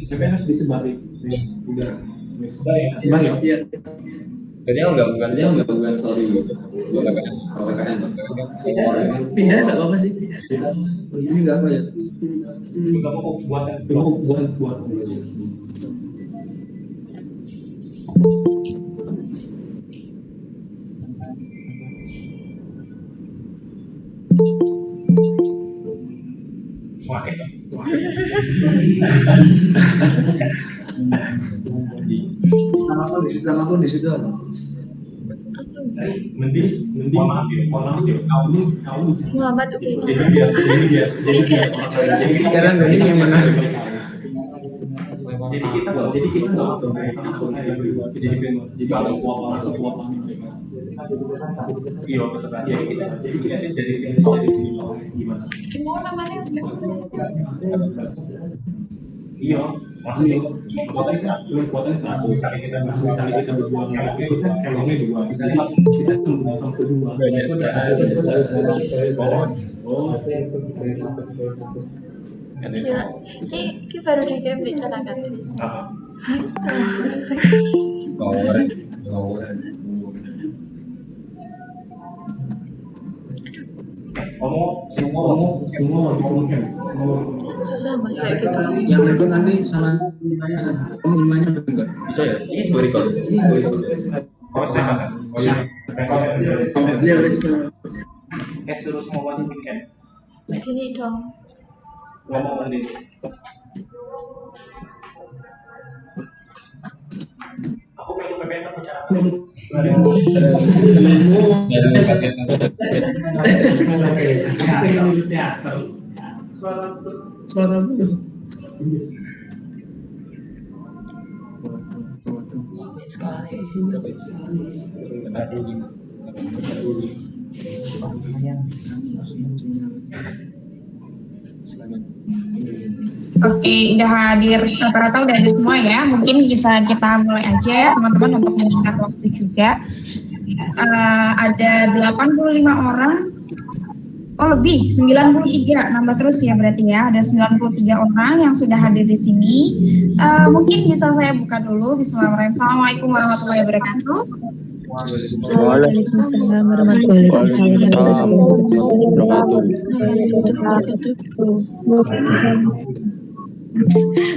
Sebenarnya harus disebarin udah sebar ya. Iya. Kerjanya bukan story KKN. Pindah nggak apa-apa sih. Ini nggak apa ya. Nggak mau buat. Nama aku di situ apa? Mending kamu Muhammad Uki. jadi sekarang ini yang mana? Jadi kita nggak langsung jadi masuk kuota iya peserta jadi kita dari sini gimana? Mau namanya? Iya maksudnya kuotanya satu misalnya kita berdua itu kan kelongnya dua sisa sama kedua Gila. Ki baru dikirim di Canakan. Semua Susah mas kayak gitu. yang itu nanti salah lima-nya enggak Bisa ya? Ini gue record. dia wes suruh semua wajib weekend Jadi dong. ngomong nanti aku pengen PPN bicara suara Oke, udah hadir rata-rata udah ada semua ya. Mungkin bisa kita mulai aja teman-teman untuk menyingkat waktu juga. Ada 85 orang. Oh lebih, 93 nambah terus ya berarti ya. Ada 93 orang yang sudah hadir di sini. Mungkin bisa saya buka dulu. Bismillahirrahmanirrahim. Assalamualaikum warahmatullahi wabarakatuh. Waalaikumsalam warahmatullahi wabarakatuh.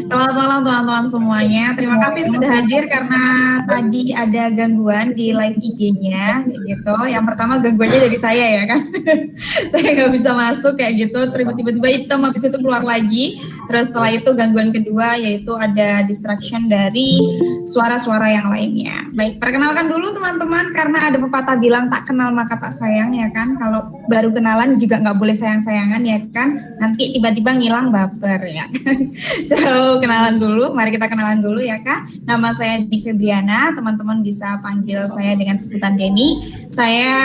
Selamat malam teman-teman semuanya. Terima kasih sudah hadir karena tadi ada gangguan di live IG-nya gitu. Yang pertama gangguannya dari saya ya kan. Saya nggak bisa masuk kayak gitu. Tiba-tiba hitam habis itu keluar lagi. Terus setelah itu gangguan kedua yaitu ada distraction dari suara-suara yang lainnya. Baik, perkenalkan dulu teman-teman karena ada pepatah bilang tak kenal maka tak sayang ya kan. Kalau baru kenalan juga nggak boleh sayang-sayangan ya kan. Nanti tiba-tiba ngilang baper ya kan. So, kenalan dulu. Mari kita kenalan dulu ya Kak. Nama saya Di Febriana. Teman-teman bisa panggil saya dengan sebutan Denny. Saya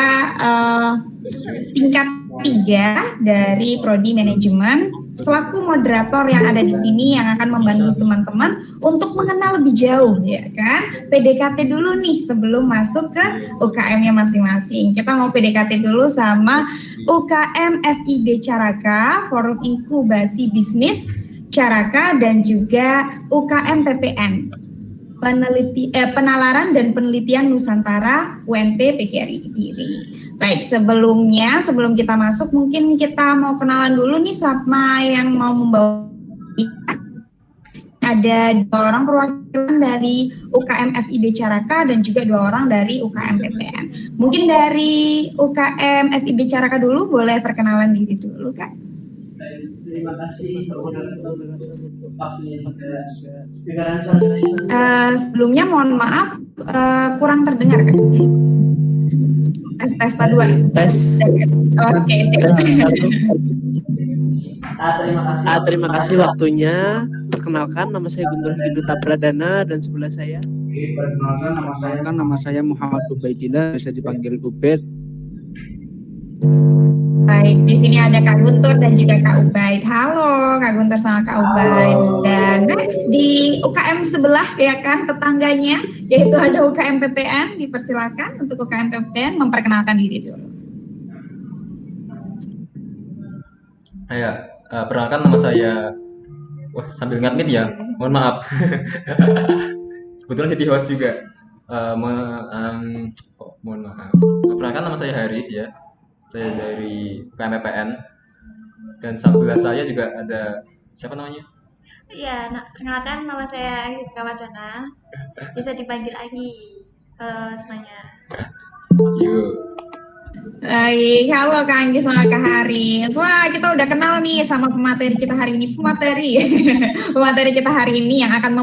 tingkat 3 dari Prodi Manajemen. Selaku moderator yang ada di sini yang akan membantu teman-teman untuk mengenal lebih jauh ya kan. PDKT dulu nih sebelum masuk ke UKM-nya masing-masing. Kita mau PDKT dulu sama UKM FIB Caraka, Forum Inkubasi Bisnis Caraka dan juga UKM PPN Penalaran dan Penelitian Nusantara UNP PGRI Kediri. Baik, sebelum kita masuk mungkin kita mau kenalan dulu nih sama yang mau membawa. Ada 2 orang perwakilan dari UKM FIB Caraka dan juga 2 orang dari UKM PPN. Mungkin dari UKM FIB Caraka dulu boleh perkenalan diri dulu Kak. Terima kasih sebelumnya mohon maaf kurang terdengar kan? Tes 2. Tes. Oke, terima kasih waktunya. Perkenalkan nama saya Guntur Hiduta Pradana dan sebelah saya. Perkenalkan nama saya Muhammad Ubaidillah, bisa dipanggil Ubed. Baik, di sini ada Kak Guntur dan juga Kak Ubaid. Halo Kak Guntur sama Kak Ubaid. Dan next di UKM sebelah ya kan tetangganya yaitu ada UKM PPN. Dipersilakan untuk UKM PPN memperkenalkan diri dulu. Ya, perkenalkan nama saya Wah, sambil ngadmin ya. Mohon maaf. Kebetulan jadi host juga. Mohon maaf. Perkenalkan, nama saya Haris ya. Saya dari KMPPN. Dan sebelah saya juga ada siapa namanya? Iya, perkenalkan nama saya Agnieszka Wardana. Bisa dipanggil Agi. Halo semuanya. Yuk. Baik, halo Kak Anggi sama Kak Haris. Wah, kita udah kenal nih sama pemateri kita hari ini. Pemateri kita hari ini yang akan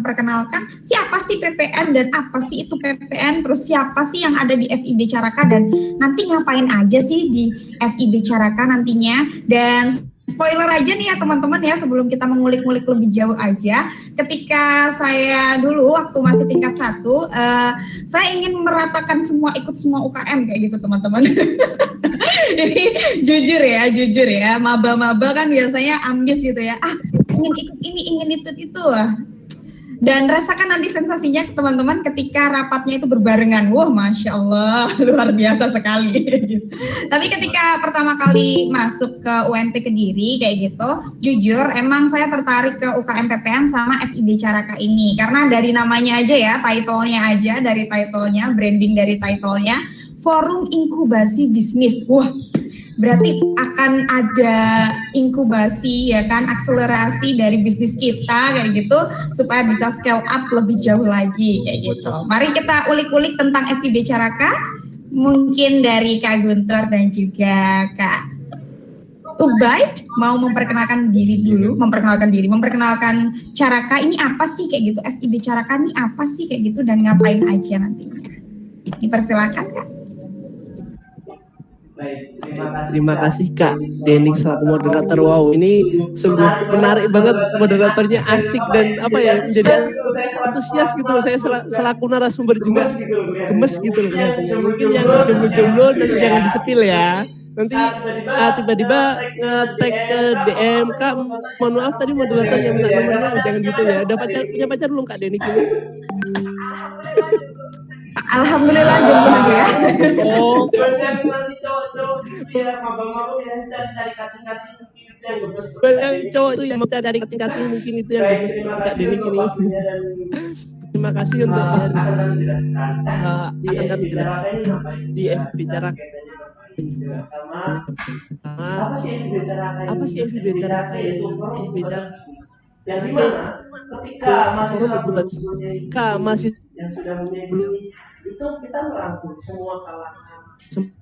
memperkenalkan siapa sih PPN dan apa sih itu PPN, terus siapa sih yang ada di FIB Caraka dan nanti ngapain aja sih di FIB Caraka nantinya. Dan spoiler aja nih ya teman-teman ya, sebelum kita mengulik-ngulik lebih jauh aja, ketika saya dulu waktu masih tingkat 1, saya ingin meratakan ikut semua UKM kayak gitu teman-teman. Jadi jujur ya, maba-maba kan biasanya ambis gitu ya, ingin ikut ini, ingin itu. Dan rasakan nanti sensasinya teman-teman ketika rapatnya itu berbarengan. Wah, Masya Allah, luar biasa sekali. Tapi ketika pertama kali masuk ke UNP Kediri kayak gitu, jujur emang saya tertarik ke UKM PPN sama FIB Caraka ini. Karena dari namanya aja ya, dari titlenya, branding dari titlenya, Forum Inkubasi Bisnis. Wah, berarti akan ada inkubasi ya kan, akselerasi dari bisnis kita kayak gitu supaya bisa scale up lebih jauh lagi kayak gitu. Mari kita ulik-ulik tentang FIB Caraka, mungkin dari Kak Guntur dan juga Kak Ubaid mau memperkenalkan Caraka ini apa sih kayak gitu, FIB Caraka ini apa sih kayak gitu dan ngapain aja nantinya. Dipersilakan Kak. Baik, terima kasih Kak Denik selaku moderator. Wow, ini sungguh menarik banget, moderatornya asik dan menjadi antusias gitu loh. Saya selaku narasumber juga gemes gitu loh kelihatannya. Mungkin yang jomblo-jomblo nanti jangan disepil ya. Nanti tiba-tiba nge-tag ke DM, Kak mohon maaf tadi moderator yang minta nomornya, jangan gitu ya. Udah punya pacar belum Kak Denik ini? Alhamdulillah jomblo ya. Oh, banyak cowok itu yang mencari kating-kating, mungkin itu yang bagus Kak Denik ini. Terima kasih untuk akan kami jelaskan di FIB Caraka. Apa sih FIB Caraka itu? FIB Caraka yang dimana ketika masih yang sudah punya bisnis itu kita merangkul semua kalangan,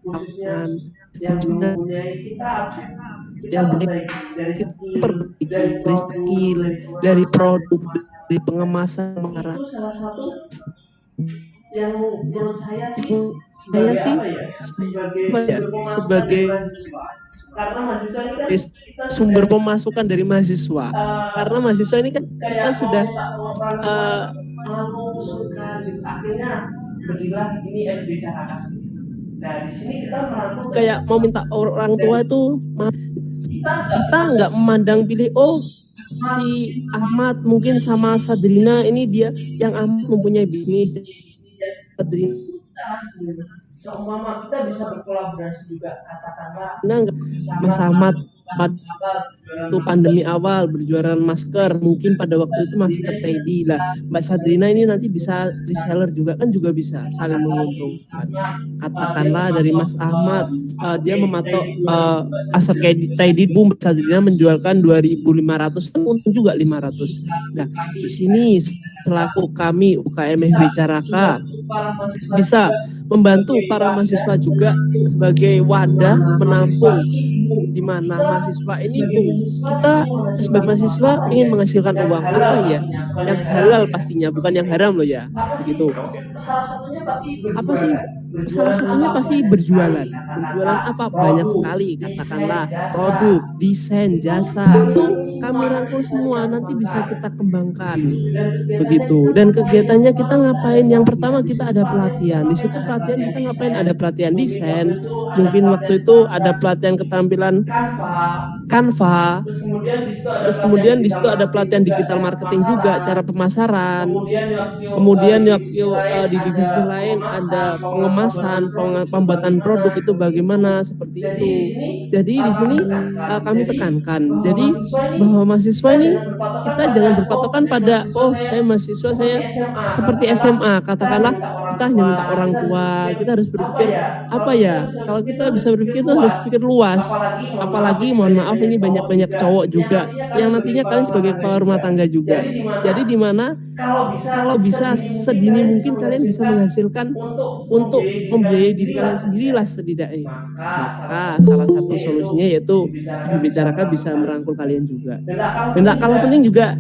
khususnya yang mempunyai kita perbaiki dari skill, dari produk, dari pengemasan, itu salah satu yang menurut saya sih sebagai karena mahasiswa ini kan sumber pemasukan dari mahasiswa. Karena mahasiswa ini kan kita sudah akhirnya berdirilah ini FIB Caraka. Nah, di sini kita merangkul kayak mau minta orang tua itu, kita nggak memandang pilih si Ahmad mungkin sama Sadrina ini dia yang Ahmad mempunyai bisnis, Sadrina seumpama kita bisa berkolaborasi juga, katakanlah Mas Ahmad waktu pandemi awal berjualan masker, mungkin pada waktu itu masker Teddy lah, Mbak Sadrina ini nanti bisa reseller juga kan, juga bisa saling menguntungkan. Katakanlah dari Mas Ahmad dia mematok masker Teddy, Mbak Sadrina menjualkan 2.500, kan untung juga 500. Nah di sini selaku kami UKM FIB Caraka bisa membantu para mahasiswa juga sebagai wadah menampung, di mana mahasiswa ini kita sebagai mahasiswa ingin menghasilkan uang apa ya, yang halal pastinya, bukan yang haram loh ya, begitu. Apa sih? Salah satunya pasti berjualan apa, banyak sekali, katakanlah produk, desain, jasa, itu kami rangkul semua, nanti bisa kita kembangkan begitu. Dan kegiatannya kita ngapain? Yang pertama kita ada pelatihan, di situ pelatihan kita ngapain? Ada pelatihan desain, mungkin waktu itu ada pelatihan keterampilan Canva, terus kemudian di situ ada pelatihan digital marketing juga, cara pemasaran, kemudian di divisi lain ada pengemasan pengemasan, pembuatan produk itu bagaimana seperti itu. Jadi di sini kami tekankan. Jadi bahwa mahasiswa ini kita jangan berpatokan pada saya mahasiswa, saya seperti SMA, katakanlah kita hanya minta orang tua. Kita harus berpikir apa ya? Kalau kita bisa berpikir itu harus berpikir luas. Apalagi mohon maaf ini banyak cowok juga yang nantinya kalian sebagai kepala rumah tangga juga. Jadi di mana kalau bisa sedini mungkin kalian bisa menghasilkan untuk membiayai diri kalian sendirilah setidaknya. Maka salah satu solusinya yaitu bicarakan bisa merangkul kalian juga. Dan tak kalah penting juga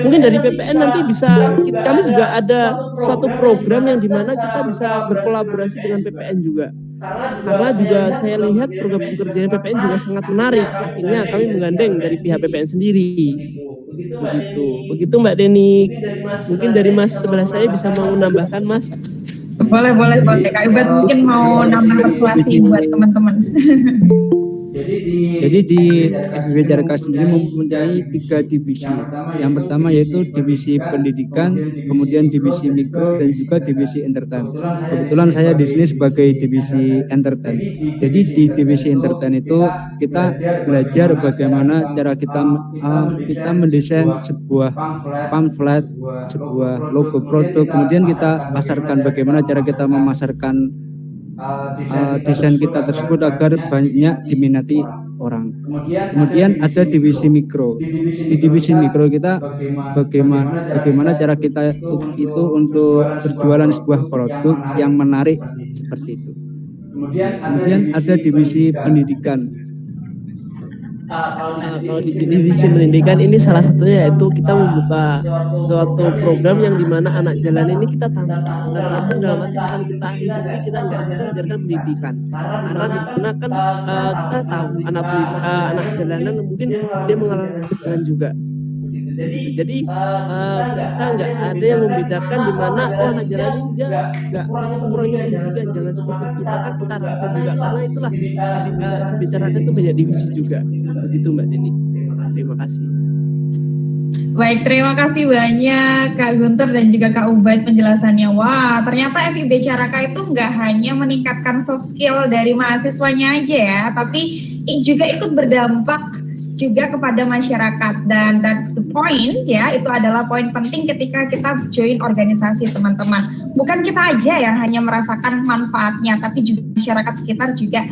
mungkin dari PPN nanti bisa kami juga ada suatu program yang dimana kita bisa berkolaborasi dengan PPN juga. Karena juga saya lihat program pekerjaan PPN juga sangat menarik. Akhirnya kami menggandeng dari pihak PPN sendiri. Begitu Mbak Deni. Mungkin dari Mas sebelah saya bisa mau menambahkan Mas. Boleh. Kak Ibat mungkin mau nambah persuasi buat teman-teman. Jadi di FIB Caraka sendiri mempunyai 3 divisi. Yang pertama yaitu divisi pendidikan, kemudian divisi mikro, dan juga divisi entertain. Kebetulan saya di sini sebagai divisi entertain. Jadi di divisi entertain itu kita belajar bagaimana cara kita mendesain sebuah pamflet, sebuah logo produk, kemudian kita pasarkan bagaimana cara kita memasarkan desain kita tersebut agar banyak diminati orang. Kemudian ada divisi mikro. Di divisi mikro kita bagaimana cara kita itu untuk berjualan sebuah produk yang menarik seperti itu. Kemudian ada divisi pendidikan. Kalau di divisi pendidikan ini salah satunya yaitu kita membuka suatu program yang dimana anak jalan ini kita tampung dalam arti bukan kita tapi kita ajarkan pendidikan. Karena dimana kan kita tahu anak jalanan mungkin dia mengalami juga. Jadi kita nggak ada yang membedakan di mana anak jalan ini dia nggak kurangnya pendidikan, jangan seperti itu. Maka kita rangkum juga karena itulah bicarakan itu banyak divisi juga. Begitu Mbak Deni. Terima kasih. Baik, terima kasih banyak Kak Guntur dan juga Kak Ubaid penjelasannya. Wah, ternyata FIB Caraka itu nggak hanya meningkatkan soft skill dari mahasiswanya aja ya, tapi juga ikut berdampak juga kepada masyarakat, dan that's the point ya, itu adalah poin penting ketika kita join organisasi teman-teman. Bukan kita aja yang hanya merasakan manfaatnya, tapi juga masyarakat sekitar juga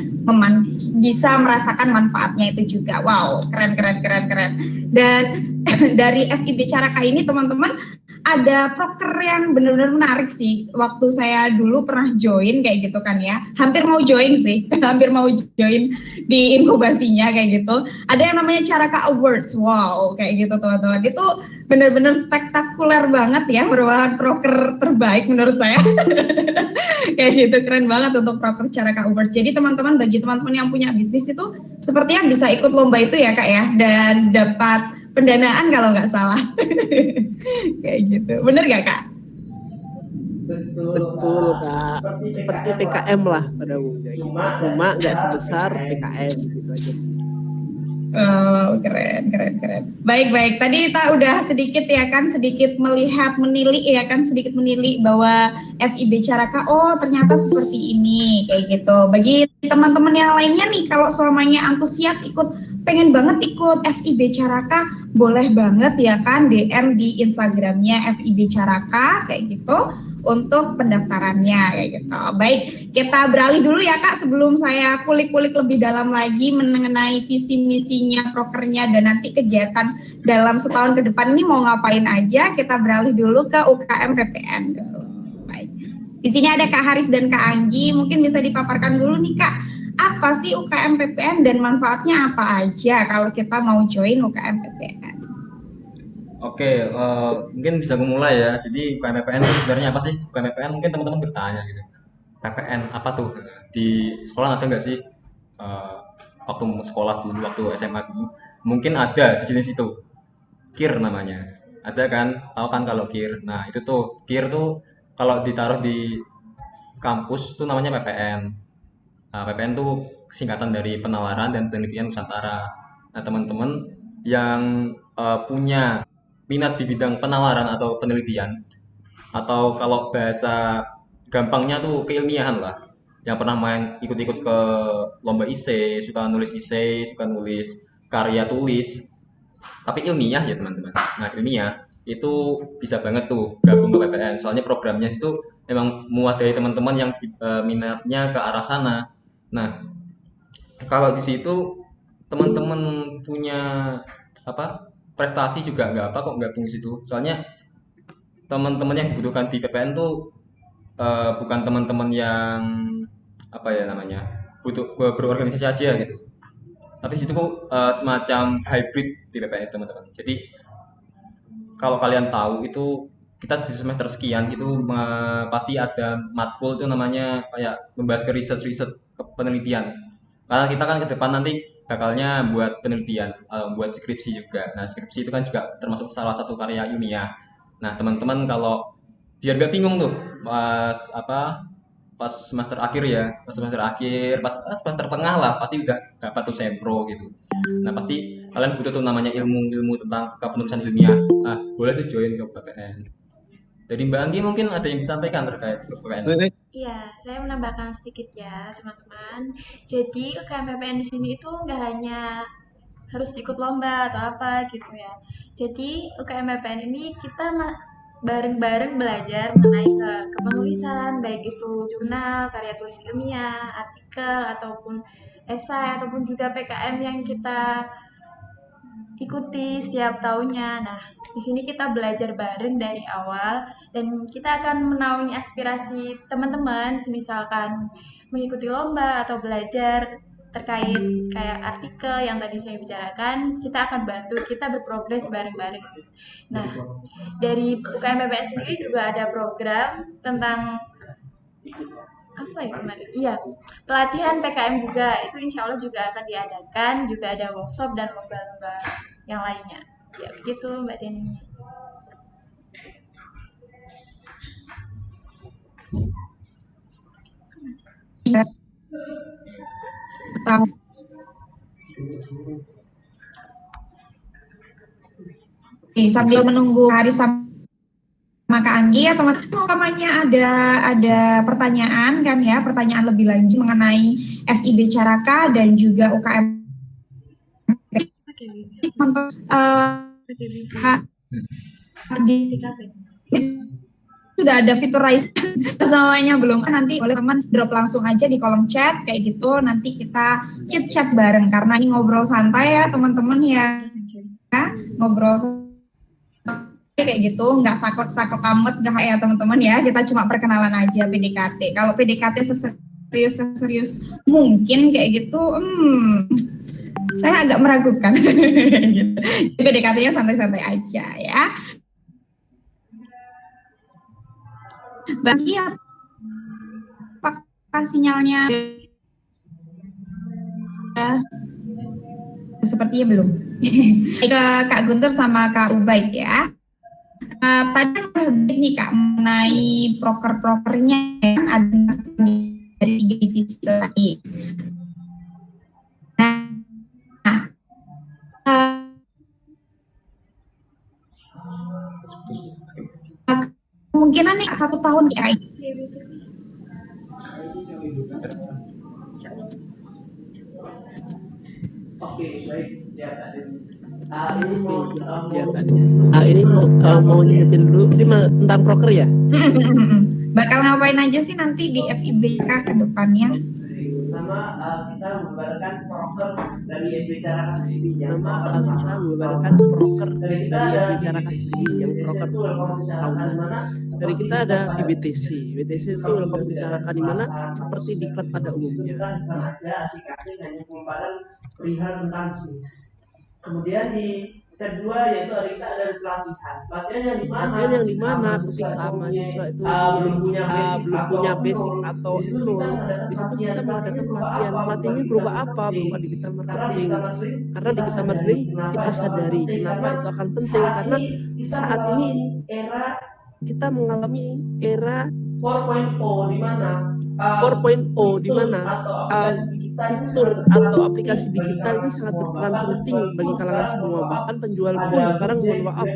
bisa merasakan manfaatnya itu juga. Wow, keren. Dan dari FIB Caraka ini teman-teman ada proker yang benar-benar menarik sih. Waktu saya dulu pernah join kayak gitu kan ya, hampir mau join di inkubasinya kayak gitu. Ada yang namanya Caraka Awards, wow kayak gitu teman-teman. Itu benar-benar spektakuler banget ya, merupakan proker terbaik menurut saya. Kayak gitu, keren banget untuk proker Caraka Awards. Jadi teman-teman, bagi teman-teman yang punya bisnis itu sepertinya bisa ikut lomba itu ya Kak ya, dan dapat pendanaan kalau nggak salah. Kayak gitu, bener nggak Kak? Betul Kak, seperti PKM lah pada umumnya, cuma nggak sebesar PKM gitu aja. Oh, keren. Baik. Tadi kita udah sedikit menilai bahwa FIB Caraka, oh ternyata seperti ini, kayak gitu. Bagi teman-teman yang lainnya nih, kalau semuanya antusias pengen banget ikut FIB Caraka, boleh banget ya kan DM di Instagramnya FIB Caraka, kayak gitu, untuk pendaftarannya kayak gitu. Baik, kita beralih dulu ya Kak, sebelum saya kulik-kulik lebih dalam lagi mengenai visi misinya prokernya dan nanti kegiatan dalam setahun ke depan ini mau ngapain aja. Kita beralih dulu ke UKM PPN dulu. Baik, di sini ada Kak Haris dan Kak Anggi, mungkin bisa dipaparkan dulu nih Kak, apa sih UKM PPN dan manfaatnya apa aja kalau kita mau join UKM PPN? Oke, mungkin bisa gue mulai ya. Jadi UKM PPN itu sebenarnya apa sih? UKM PPN mungkin teman-teman bertanya gitu. PPN apa tuh? Di sekolah ada nggak sih? Waktu sekolah dulu, waktu SMA dulu, mungkin ada sejenis itu. KIR namanya. Ada kan? Tahu kan kalau KIR? Nah itu tuh KIR tuh kalau ditaruh di kampus tuh namanya PPN. Nah, PPN tuh singkatan dari Penalaran dan Penelitian Nusantara. Nah teman-teman yang punya minat di bidang penalaran atau penelitian, atau kalau bahasa gampangnya tuh keilmiahan lah, yang pernah ikut-ikut ke lomba IC, suka nulis IC, suka nulis karya tulis, tapi ilmiah ya teman-teman. Nah ilmiah itu bisa banget tuh gabung ke PPN. Soalnya programnya itu memang muat dari teman-teman yang minatnya ke arah sana. Nah kalau di situ teman-teman punya apa prestasi juga nggak apa kok gabung di situ. Soalnya teman-teman yang dibutuhkan di PPN tuh bukan teman-teman yang apa ya namanya butuh berorganisasi aja gitu. Tapi situ kok semacam hybrid di PPN itu teman-teman. Jadi kalau kalian tahu itu kita di semester sekian itu pasti ada matkul itu namanya kayak membahas ke riset-riset ke penelitian. Karena kita kan ke depan nanti bakalnya buat penelitian, buat skripsi juga. Nah, skripsi itu kan juga termasuk salah satu karya ilmiah. Nah, teman-teman kalau biar gak bingung tuh pas semester akhir ya, pas semester tengah lah pasti udah dapat tuh sempro gitu. Nah, pasti kalian butuh tuh namanya ilmu-ilmu tentang kepenulisan ilmiah. Nah, boleh tuh join ke PPN. Dari Mbak Anggi mungkin ada yang disampaikan terkait PPN. Iya, saya menambahkan sedikit ya teman-teman. Jadi UKM PPN di sini itu nggak hanya harus ikut lomba atau apa gitu ya. Jadi UKM PPN ini kita bareng-bareng belajar mengenai kepenulisan, baik itu jurnal, karya tulis ilmiah, artikel, ataupun esai, ataupun juga PKM yang kita ikuti setiap tahunnya. Nah, di sini kita belajar bareng dari awal dan kita akan menaungi aspirasi teman-teman, misalkan mengikuti lomba atau belajar terkait kayak artikel yang tadi saya bicarakan, kita akan bantu kita berprogres bareng-bareng. Nah, dari UKM PPN sendiri juga ada program tentang apa ya kemarin? Iya, pelatihan PKM juga itu insya Allah juga akan diadakan, juga ada workshop dan lomba-lomba yang lainnya. Ya begitu Mbak Deni. Tahu. Sambil menunggu hari sama Kak Anggi ya teman-teman, umpamanya ada pertanyaan kan ya, pertanyaan lebih lanjut mengenai FIB Caraka dan juga UKM sudah ada fitur raise semuanya belum, nanti boleh teman drop langsung aja di kolom chat kayak gitu, nanti kita chat bareng karena ini ngobrol santai ya teman-teman ya, ngobrol kayak gitu, nggak sakok amat nggak ya teman-teman ya, kita cuma perkenalan aja PDKT. Kalau PDKT serius mungkin kayak gitu, saya agak meragukan. Gitu. PDKT-nya santai-santai aja ya. Bagi apakah sinyalnya sepertinya belum. Ke Kak Guntur sama Kak Ubaid ya. Tadi nih Kak mengenai prokernya yang ada dari 3 divisi tadi. Kemungkinan nih 1 tahun ya. Oke, baik ya Kak. Ini mau ngingetin dulu tentang proker ya. Bakal ngapain aja sih nanti di FIBK ke depannya? Pertama kita membubarkan proker dari FIB Caraka sendiri yang membubarkan proker dari FIB Caraka sendiri yang proker tahunan. Dari kita ada IBTC itu welcome to Caraka di mana seperti diklat pada umumnya. Ada asik-asik hanya pengumpalan perihal tentang bisnis. Kemudian di step 2 yaitu kita ada pelatihan yang dimana ketika mahasiswa itu belum punya basic atau nol, di situ kita mengadakan pelatihannya berupa apa? Berupa digital marketing. Karena digital marketing kita sadari kenapa itu akan penting, karena saat ini kita mengalami era 4.0 di mana fitur atau aplikasi digital ini sangat berperan penting bagi kalangan semua. Bahkan penjual pun sekarang, mohon maaf,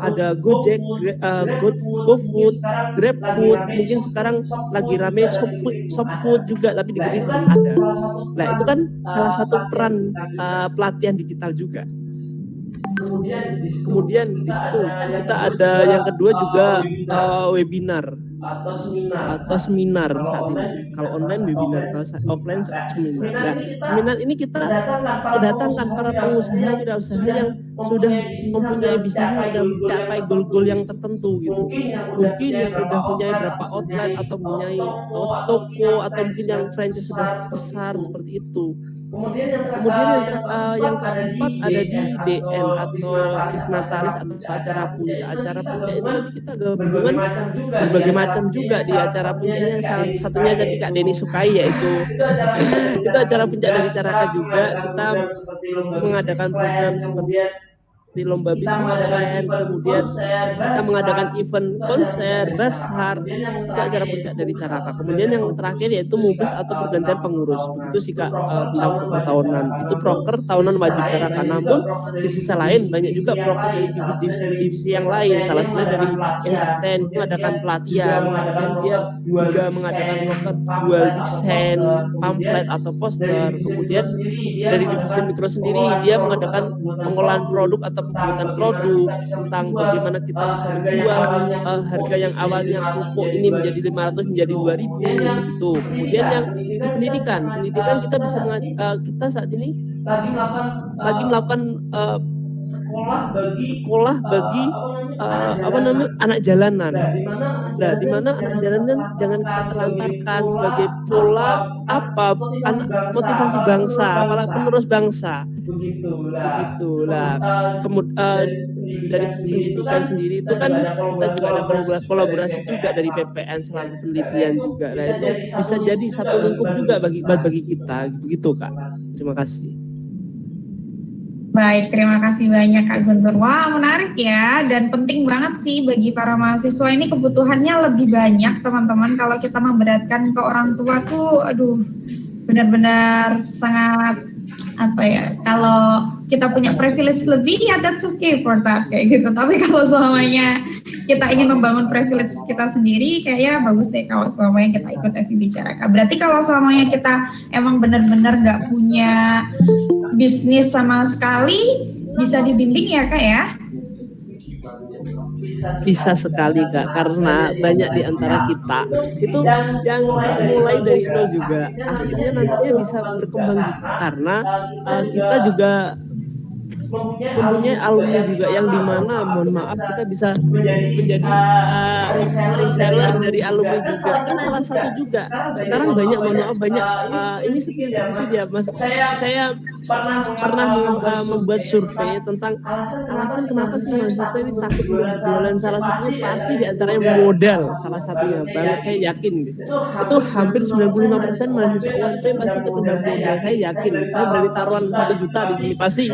ada Gojek, GoFood, GrabFood, mungkin sekarang lagi rame ShopFood juga, tapi di Kediri belum ada. Nah itu kan salah satu peran pelatihan digital juga. Kemudian di situ kita ada yang kedua juga webinar atau seminar saat ini. Kalau online webinar, kalau offline seminar. Nah, seminar ini kita kedatangkan para pengusaha wirausaha yang sudah mempunyai bisnisnya, sudah mencapai goal-goal yang tertentu gitu. Mungkin yang sudah punya berapa outlet atau punya toko atau mungkin yang franchise sudah besar seperti itu. Kemudian yang keempat ada di DN atau Disnataris atau acara puncak ini nanti kita gabungan berbagai macam juga di acara puncak yang salah satunya tadi Kak Denny sukai, yaitu itu acara puncak dari Caraka juga. Kita mengadakan program seperti di lomba bisnis plan, kemudian kita mengadakan event konser, basar, itu acara puncak dari Caraka. Kemudian yang terakhir yaitu MUBES atau pergantian pengurus. Begitu sih Kak tentang proker tahunan. Itu proker tahunan wajib Caraka. Namun di sisi lain banyak juga proker dari divisi yang lain. Salah satunya dari entertain itu mengadakan pelatihan. Kemudian dia juga mengadakan proker jual desain, pamflet atau poster. Kemudian dari divisi mikro sendiri dia mengadakan pengolahan produk atau pembuatan produk, tentang bagaimana kita bisa menjual harga yang awalnya pupuk ini menjadi 500 menjadi 2000 gitu. Kemudian yang di pendidikan kita bisa kita saat ini lagi melakukan sekolah bagi anak jalanan. Nah, di mana anak jalanan jangan kita terlantarkan sebagai pola motivasi bangsa, malah penerus bangsa. Begitulah. Kemudian dari pendidikan sendiri itu kan kita juga ada kolaborasi juga dari PPN selalu penelitian juga. Nah, itu bisa jadi satu lingkup juga bagi kita. Begitu Kak. Terima kasih. Baik, terima kasih banyak Kak Guntur. Wah, menarik ya, dan penting banget sih bagi para mahasiswa ini, kebutuhannya lebih banyak teman-teman. Kalau kita memberatkan ke orang tua tuh, aduh, benar-benar sangat kalau kita punya privilege lebih, ya that's okay for that, kayak gitu. Tapi kalau semuanya kita ingin membangun privilege kita sendiri, kayaknya bagus deh kalau semuanya kita ikut FIB Caraka. Berarti kalau semuanya kita emang benar-benar nggak punya bisnis sama sekali, bisa dibimbing ya Kak ya? Bisa sekali Kak, karena banyak di antara kita itu yang mulai dari nol juga akhirnya nantinya bisa berkembang juga, karena kita juga mempunyai alumni juga yang dimana, mohon maaf, kita bisa menjadi reseller dari alumni juga, kan salah satu juga. Sekarang banyak, mohon maaf, banyak ini seperti dia Mas, saya pernah membuat survei tentang alasan kenapa sih mahasiswa ini takut berjualan. Salah satunya pasti diantaranya modal, salah satunya banget, saya yakin gitu. Itu hampir 95% mahasiswa UNP pasti ketinggalan modal, saya yakin. Saya berani taruhan 1 juta di sini, pasti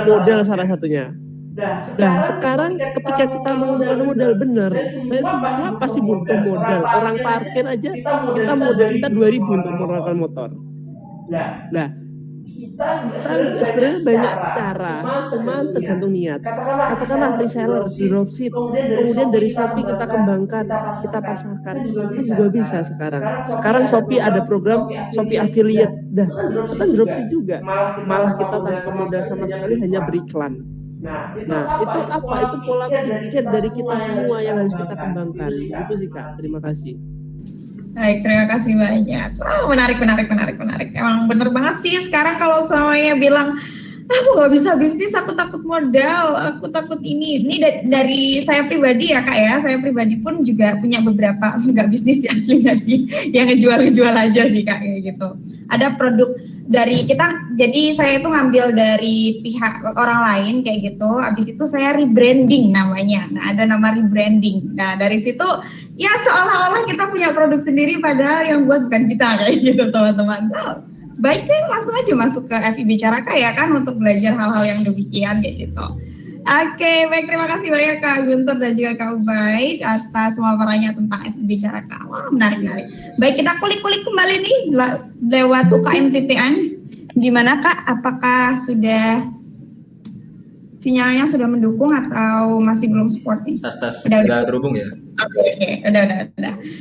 modal salah satunya. Nah, sekarang ketika kita mengumpulkan modal benar, saya semua pasti butuh modal. Orang parkir aja kita modal kita 2.000 untuk menggunakan motor. Nah, kita sebenarnya banyak cara, cuma tergantung niat. Katakanlah reseller, dropship, kemudian dari Shopee kita kembangkan, kita pasarkan, itu juga bisa sekarang. Sekarang Shopee ada program Shopee Affiliate, dah itu kan dropship juga. Malah kita tanpa modal sama sekali, hanya beriklan. Nah, itu apa? Itu pola pikir dari kita semua yang harus kita kembangkan. Itu sih Kak. Terima kasih. Baik, terima kasih banyak. Wow, menarik. Emang bener banget sih sekarang kalau semuanya bilang, aku gak bisa bisnis, aku takut modal, aku takut ini. Ini dari saya pribadi ya Kak ya, saya pribadi pun juga punya beberapa, nggak bisnis ya aslinya sih, yang ngejual aja sih Kak, kayak gitu. Ada produk dari kita, jadi saya itu ngambil dari pihak orang lain kayak gitu, habis itu saya rebranding namanya. Nah, ada nama rebranding. Nah, dari situ ya seolah-olah kita punya produk sendiri padahal yang buat bukan kita, kayak gitu teman-teman. Baik deh, langsung aja masuk ke FIB Caraka ya kan, untuk belajar hal-hal yang demikian kayak gitu. Oke, baik, terima kasih banyak Kak Guntur dan juga Kak Ubaid atas pemaparannya tentang FIB Caraka. Wah, menarik. Baik, kita kulik-kulik kembali nih lewat UKM TPN. Gimana Kak? Apakah sudah sinyalnya sudah mendukung atau masih belum support nih? Tes Udah terhubung ya. Oke, udah.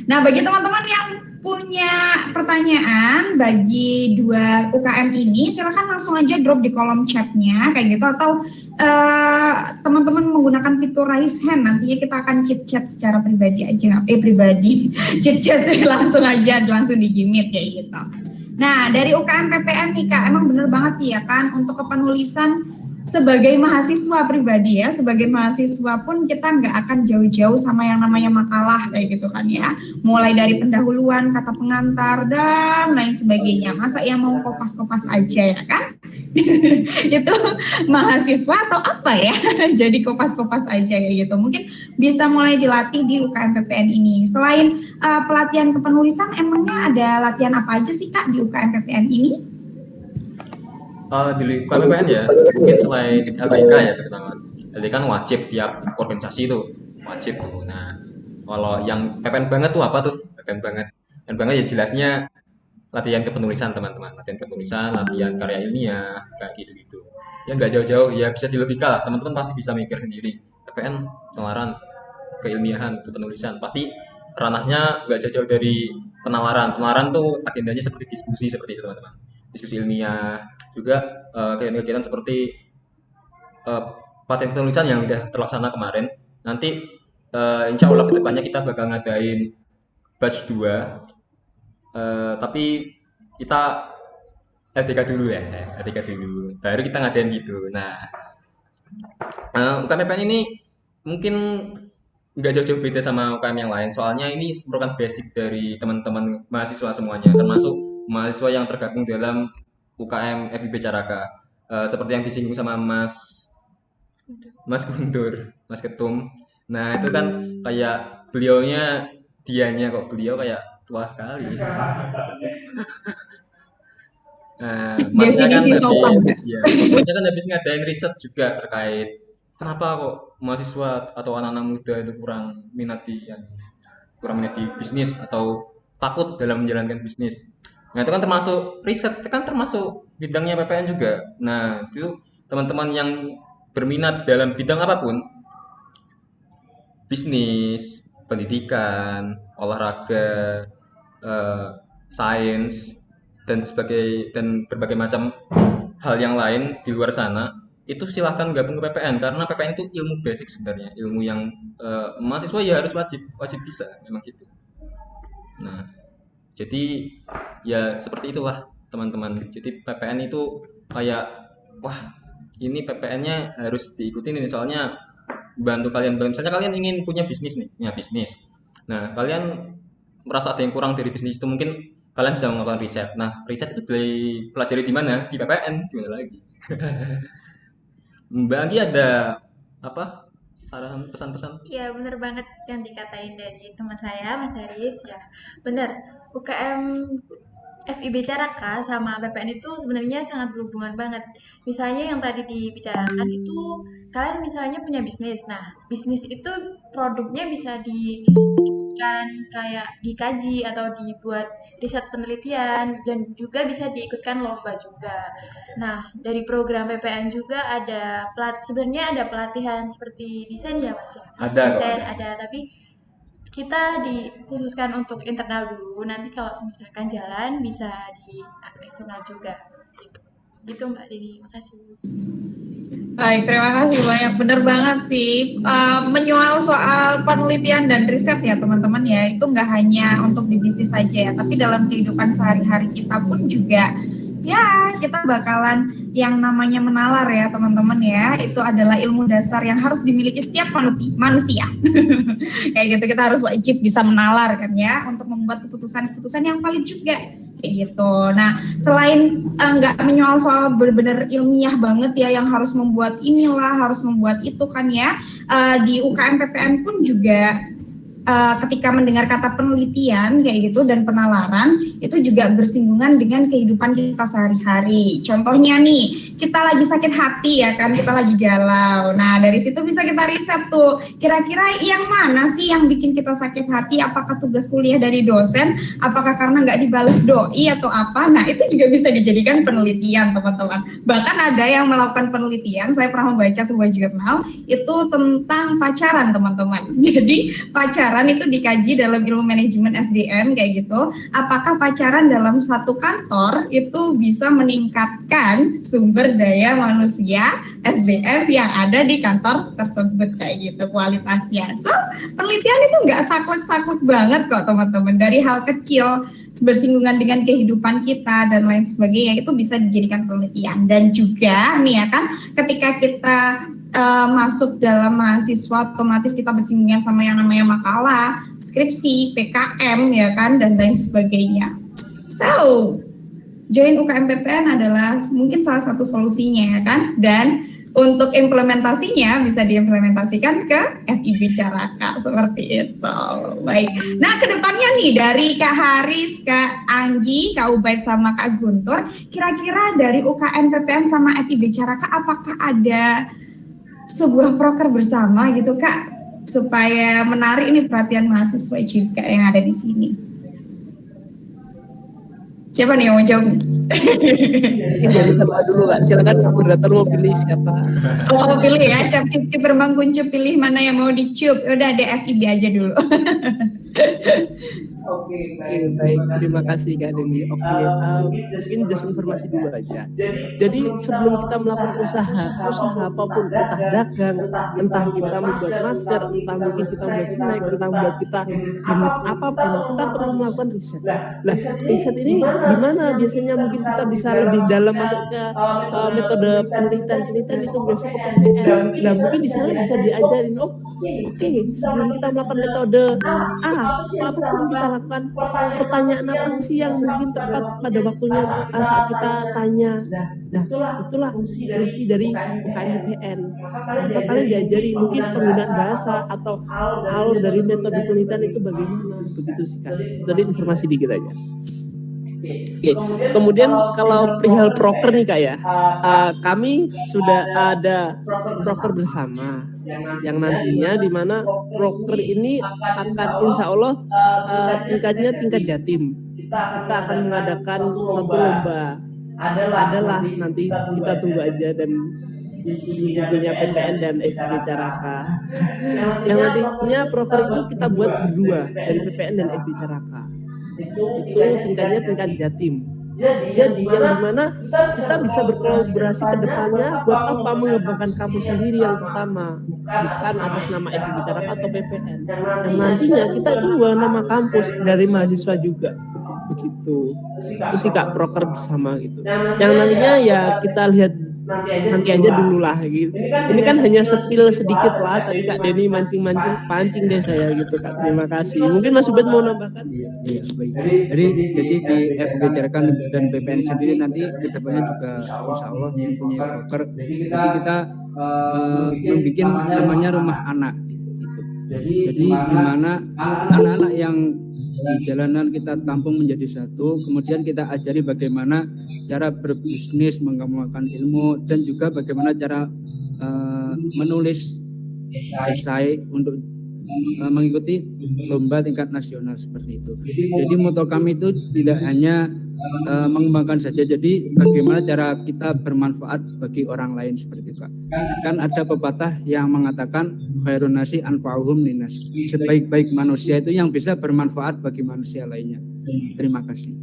Nah, bagi teman-teman yang punya pertanyaan bagi dua UKM ini, silakan langsung aja drop di kolom chatnya kayak gitu, atau teman-teman menggunakan fitur raise hand, nantinya kita akan chit chat secara pribadi aja, chit chat langsung di Meet kayak gitu. Nah, dari UKM PPN nih Kak, emang bener banget sih ya kan, untuk kepenulisan sebagai mahasiswa pribadi ya, sebagai mahasiswa pun kita nggak akan jauh-jauh sama yang namanya makalah kayak gitu kan ya. Mulai dari pendahuluan, kata pengantar, dan lain sebagainya. Masa yang mau kopas-kopas aja ya kan? Itu mahasiswa atau apa ya? Jadi kopas-kopas aja kayak gitu. Mungkin bisa mulai dilatih di UKM PPN ini. Selain pelatihan kepenulisan, emangnya ada latihan apa aja sih Kak di UKM PPN ini? Di KPPN ya, mungkin selain LDK ya terutama. LDK kan wajib tiap organisasi itu, wajib tuh. Nah, kalau yang PPN banget tuh apa tuh? PPN banget ya jelasnya latihan kepenulisan teman-teman. Latihan kepenulisan, latihan karya ilmiah, kayak gitu-gitu. Ya nggak jauh-jauh, ya bisa di logika lah. Teman-teman pasti bisa mikir sendiri. PPN, penalaran, keilmiahan, kepenulisan. Pasti ranahnya nggak jauh-jauh dari penalaran. Penalaran tuh agendanya seperti diskusi seperti itu teman-teman. Diskusi ilmiah, juga kegiatan-kegiatan seperti pelatihan penulisan yang udah terlaksana kemarin. Nanti insya Allah kedepannya kita bakal ngadain batch 2, tapi kita LDK dulu ya, LDK dulu, baru kita ngadain gitu. Nah, UKM PPN ini mungkin nggak jauh-jauh beda sama UKM yang lain, soalnya ini merupakan basic dari teman-teman mahasiswa semuanya, termasuk mahasiswa yang tergabung dalam UKM FIB Caraka, seperti yang disinggung sama Mas Guntur, Mas Ketum. Nah itu kan kayak dianya kok beliau kayak tua sekali. Masnya kan habis ngadain riset juga terkait kenapa kok mahasiswa atau anak-anak muda itu kurang minat di bisnis atau takut dalam menjalankan bisnis. Nah itu kan termasuk riset, itu kan termasuk bidangnya PPN juga. Nah itu teman-teman yang berminat dalam bidang apapun, bisnis, pendidikan, olahraga, sains, dan berbagai macam hal yang lain di luar sana, itu silahkan gabung ke PPN, karena PPN itu ilmu basic sebenarnya, ilmu yang mahasiswa ya harus wajib bisa, memang gitu. Nah jadi ya seperti itulah teman-teman. Jadi PPN itu kayak wah ini PPN-nya harus diikutin ini, soalnya bantu kalian. Misalnya kalian ingin punya bisnis nih, nah kalian merasa ada yang kurang dari bisnis itu, mungkin kalian bisa melakukan riset. Nah riset itu dipelajari di mana? Di PPN, di mana lagi? Mbak Anggi ada apa saran pesan-pesan? Iya bener banget yang dikatain dari teman saya Mas Haris ya, bener. UKM FIB Caraka sama PPN itu sebenarnya sangat berhubungan banget. Misalnya yang tadi dibicarakan itu, kalian misalnya punya bisnis. Nah, bisnis itu produknya bisa kayak dikaji atau dibuat riset penelitian, dan juga bisa diikutkan lomba juga. Nah, dari program PPN juga sebenarnya ada pelatihan seperti desain ya Mas ya? Desain ada, tapi kita dikhususkan untuk internal dulu, nanti kalau misalkan jalan bisa di eksternal juga gitu Mbak Dini. Makasih. Baik, terima kasih banyak. Bener banget sih, menyoal soal penelitian dan riset ya teman-teman ya, itu nggak hanya untuk di bisnis saja ya, tapi dalam kehidupan sehari-hari kita pun juga ya kita bakalan yang namanya menalar ya teman-teman ya. Itu adalah ilmu dasar yang harus dimiliki setiap manusia. Kayak gitu, kita harus wajib bisa menalar kan ya, untuk membuat keputusan-keputusan yang valid juga kayak gitu. Nah selain nggak menyoal soal benar-benar ilmiah banget ya, yang harus membuat inilah, harus membuat itu kan ya, di UKM PPN pun juga ketika mendengar kata penelitian kayak gitu dan penalaran itu juga bersinggungan dengan kehidupan kita sehari-hari. Contohnya nih, kita lagi sakit hati ya kan, kita lagi galau. Nah, dari situ bisa kita riset tuh, kira-kira yang mana sih yang bikin kita sakit hati? Apakah tugas kuliah dari dosen? Apakah karena nggak dibales doi atau apa? Nah, itu juga bisa dijadikan penelitian, teman-teman. Bahkan ada yang melakukan penelitian, saya pernah membaca sebuah jurnal itu tentang pacaran, teman-teman. Jadi pacaran itu dikaji dalam ilmu manajemen SDM kayak gitu. Apakah pacaran dalam satu kantor itu bisa meningkatkan sumber daya manusia SDM yang ada di kantor tersebut kayak gitu kualitasnya. So penelitian itu nggak saklek-saklek banget kok teman-teman. Dari hal kecil bersinggungan dengan kehidupan kita dan lain sebagainya itu bisa dijadikan penelitian. Dan juga nih ya kan, ketika kita masuk dalam mahasiswa, otomatis kita bersinggungan sama yang namanya makalah, skripsi, PKM ya kan, dan lain sebagainya. So join UKM PPN adalah mungkin salah satu solusinya ya kan, dan untuk implementasinya bisa diimplementasikan ke FIB Caraka seperti itu. Baik. Nah, kedepannya nih dari Kak Haris, Kak Anggi, Kak Ubaid sama Kak Guntur, kira-kira dari UKM PPN sama FIB Caraka apakah ada sebuah proker bersama gitu Kak, supaya menarik ini perhatian mahasiswa juga yang ada di sini? Siapa nih yang mau jawab? Jadi siapa dulu Kak? Silakan moderator mau pilih siapa. Oh pilih ya, cap cup berbang kuncup, pilih mana yang mau dicup. Udah ada FIB aja dulu. Oke, baik. Terima kasih Kak Deni. Oke, mungkin just informasi dulu aja. Jadi sebelum kita melakukan usaha apapun, entah dagang, entah kita membuat masker, entah mungkin kita membuat snack, entah membuat kita apapun, kita perlu melakukan riset. Nah, riset ini gimana biasanya mungkin kita bisa lebih dalam masuk ke metode penelitian itu biasa ke PPN. Nah, mungkin di sana bisa diajarin, oke, sebelum kita melakukan metode apapun kita lakukan, pertanyaan apa sih yang mungkin tepat pada waktunya saat kita tanya. Nah, itulah fungsi dari UKM PPN. Maka kalian diajari mungkin penggunaan bahasa atau alur dari metode penelitian itu bagaimana, begitu sih Kak. Jadi informasi dikit aja. Oke. Kemudian kalau perihal proker nih Kak ya, kami sudah ada proker bersama yang nantinya di mana proker ini akan insya Allah tingkatnya tingkat Jatim. Kita akan mengadakan suatu lomba. Adalah nanti kita tunggu aja, dan punya PPN dan FIB Caraka. Yang nantinya proker itu kita buat berdua dari PPN dan FIB Caraka. Itu tingkatnya tingkat Jatim. Jadi yang dimana kita bisa berkolaborasi ke depannya buat apa, mengembangkan kampus sendiri yang pertama, bukan atas nama FIB Caraka atau PPN. Dan nantinya kita itu bawa nama kampus dari mahasiswa juga. Begitu. Itu sih Kak proker bersama gitu. Yang nantinya ya kita lihat nanti aja dulu lah gitu. Ini kan hanya spill sedikit lah, tadi Kak Deni pancing deh saya gitu Kak. Terima kasih. Mungkin Mas Ubed mau nambahkan? Iya, baik. Jadi di FIB Caraka dan PPN sendiri nanti kedepannya juga insya Allah mempunyai proker. Jadi kita membuat namanya rumah anak gitu. Jadi di mana anak-anak yang di jalanan kita tampung menjadi satu, kemudian kita ajari bagaimana cara berbisnis, mengembangkan ilmu, dan juga bagaimana cara menulis esai untuk mengikuti lomba tingkat nasional seperti itu. Jadi moto kami itu tidak hanya mengembangkan saja, jadi bagaimana cara kita bermanfaat bagi orang lain seperti itu Kak. Kan ada pepatah yang mengatakan khairun nasi anfa'uhum linnas, sebaik-baik manusia itu yang bisa bermanfaat bagi manusia lainnya. Terima kasih.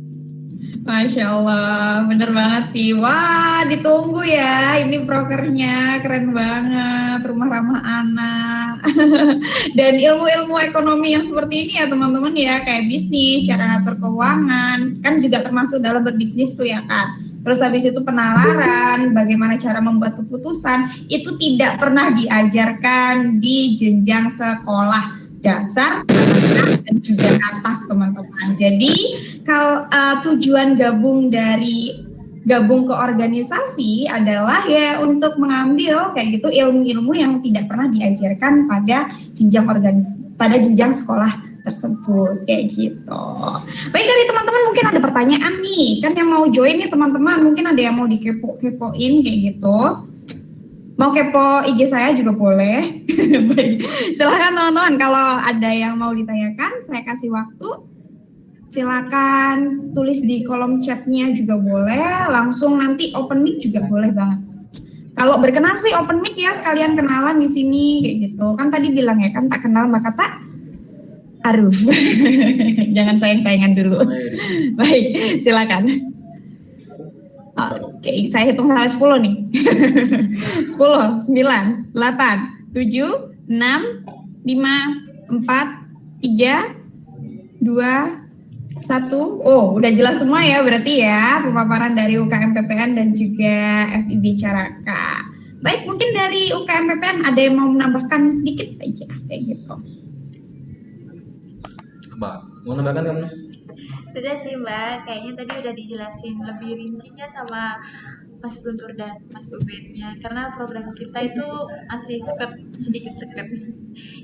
Masya Allah, bener banget sih. Wah, ditunggu ya. Ini prokernya keren banget, rumah ramah anak. Dan ilmu-ilmu ekonomi yang seperti ini ya teman-teman ya, kayak bisnis, cara ngatur keuangan, kan juga termasuk dalam berbisnis tuh ya kan. Terus habis itu penalaran, bagaimana cara membuat keputusan, itu tidak pernah diajarkan di jenjang sekolah dasar dan juga atas teman-teman. Jadi kalau tujuan gabung dari gabung ke organisasi adalah ya untuk mengambil kayak gitu ilmu-ilmu yang tidak pernah diajarkan pada jenjang sekolah tersebut kayak gitu. Baik, dari teman-teman mungkin ada pertanyaan nih, kan yang mau join nih teman-teman, mungkin ada yang mau dikepo-kepoin kayak gitu. Mau kepo IG saya juga boleh. Baik, silahkan teman-teman, kalau ada yang mau ditanyakan saya kasih waktu. Silakan tulis di kolom chatnya juga boleh, langsung nanti open mic juga boleh banget. Kalau berkenan sih open mic ya, sekalian kenalan di sini kayak gitu. Kan tadi bilang ya kan tak kenal maka tak aruf. Jangan sayang-sayangan dulu. Baik, silakan. Oke, saya hitung sampai 10 nih. 10, 9, 8, 7, 6, 5, 4, 3, 2, 1. Oh, udah jelas semua ya berarti ya pemaparan dari UKM PPN dan juga FIB Caraka. Baik, mungkin dari UKM PPN ada yang mau menambahkan sedikit aja kayak gitu. Mbak, mau nambahkan kamu? Sudah sih Mbak, kayaknya tadi udah dijelasin lebih rincinya sama Mas Guntur dan Mas Ubednya, karena program kita itu masih sedikit seket.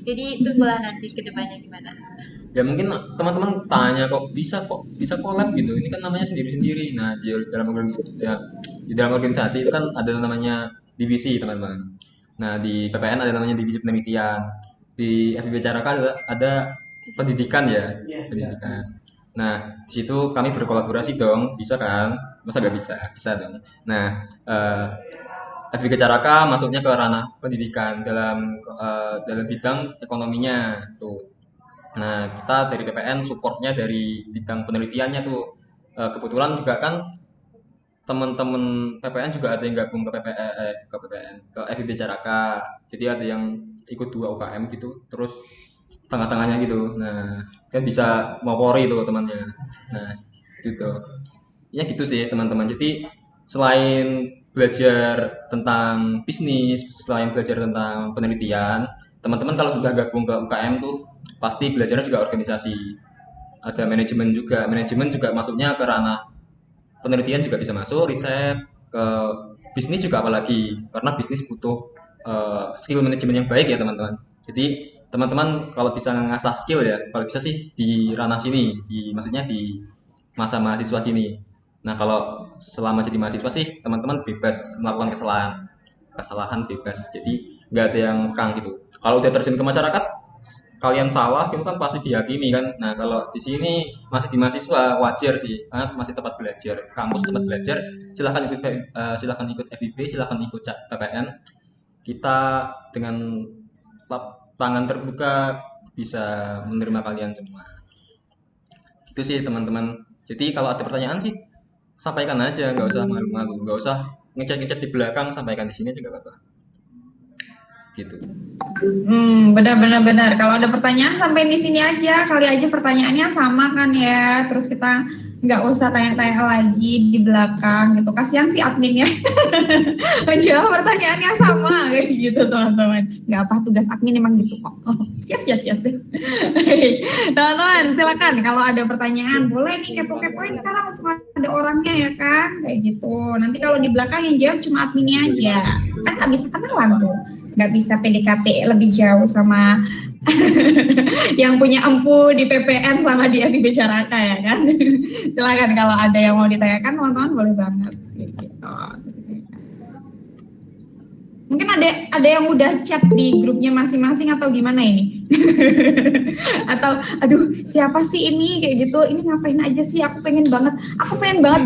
Jadi tunggulah nanti ke depannya gimana. Ya mungkin teman-teman tanya kok bisa collab gitu. Ini kan namanya sendiri-sendiri. Nah, di dalam organisasi itu kan ada namanya divisi, teman-teman. Nah, di PPN ada namanya divisi penelitian. Di FIB Caraka ada pendidikan ya, pendidikan. Nah, di situ kami berkolaborasi dong, bisa kan? Masa nggak bisa? Bisa dong. Nah, FIB Caraka masuknya ke ranah pendidikan dalam bidang ekonominya tuh. Nah, kita dari PPN supportnya dari bidang penelitiannya tuh. Kebetulan juga kan teman-teman PPN juga ada yang gabung ke FIB Caraka. Jadi ada yang ikut 2 UKM gitu, terus tengah-tengahnya gitu. Nah, kan bisa mopori tuh temannya. Nah, itu tuh. Ya gitu sih teman-teman. Jadi selain belajar tentang bisnis, selain belajar tentang penelitian, teman-teman kalau sudah gabung ke UKM tuh pasti belajarnya juga organisasi. Ada manajemen juga masuknya ke ranah penelitian juga bisa masuk, riset, ke bisnis juga apalagi, karena bisnis butuh skill manajemen yang baik ya teman-teman. Jadi teman-teman kalau bisa ngasah skill ya, kalau bisa sih di ranah sini, maksudnya di masa mahasiswa gini. Nah, kalau selama jadi mahasiswa sih teman-teman bebas melakukan kesalahan bebas, jadi nggak ada yang kang gitu. Kalau udah terjun ke masyarakat, kalian salah itu kan pasti dihakimi kan. Nah, kalau di sini masih di mahasiswa wajar sih, karena masih tempat belajar, kampus tempat belajar. Silahkan ikut FIB, silahkan ikut PPN. Kita dengan tangan terbuka bisa menerima kalian semua. Itu sih teman-teman. Jadi kalau ada pertanyaan sih sampaikan aja, nggak usah malu-malu, nggak usah ngecek-ngecek di belakang, sampaikan di sini juga apa-apa. Gitu. Benar. Kalau ada pertanyaan sampai di sini aja, kali aja pertanyaannya sama kan ya. Terus kita nggak usah tanya-tanya lagi di belakang gitu. Kasihan sih adminnya. Menjawab pertanyaannya sama kayak gitu teman-teman. Nggak apa, tugas admin emang gitu kok. Oh, siap. Teman-teman silakan kalau ada pertanyaan boleh nih kepo-kepoin sekarang untuk ada orangnya ya kan kayak gitu. Nanti kalau di belakang yang jawab cuma adminnya aja. Kan nggak bisa kenalan tuh. Nggak bisa PDKT lebih jauh sama yang punya empu di PPN sama di FIB Caraka ya kan. Silakan kalau ada yang mau ditanyakan teman-teman boleh banget gitu. Mungkin ada yang udah chat di grupnya masing-masing atau gimana ini? Atau aduh siapa sih ini kayak gitu, ini ngapain aja sih, aku pengen banget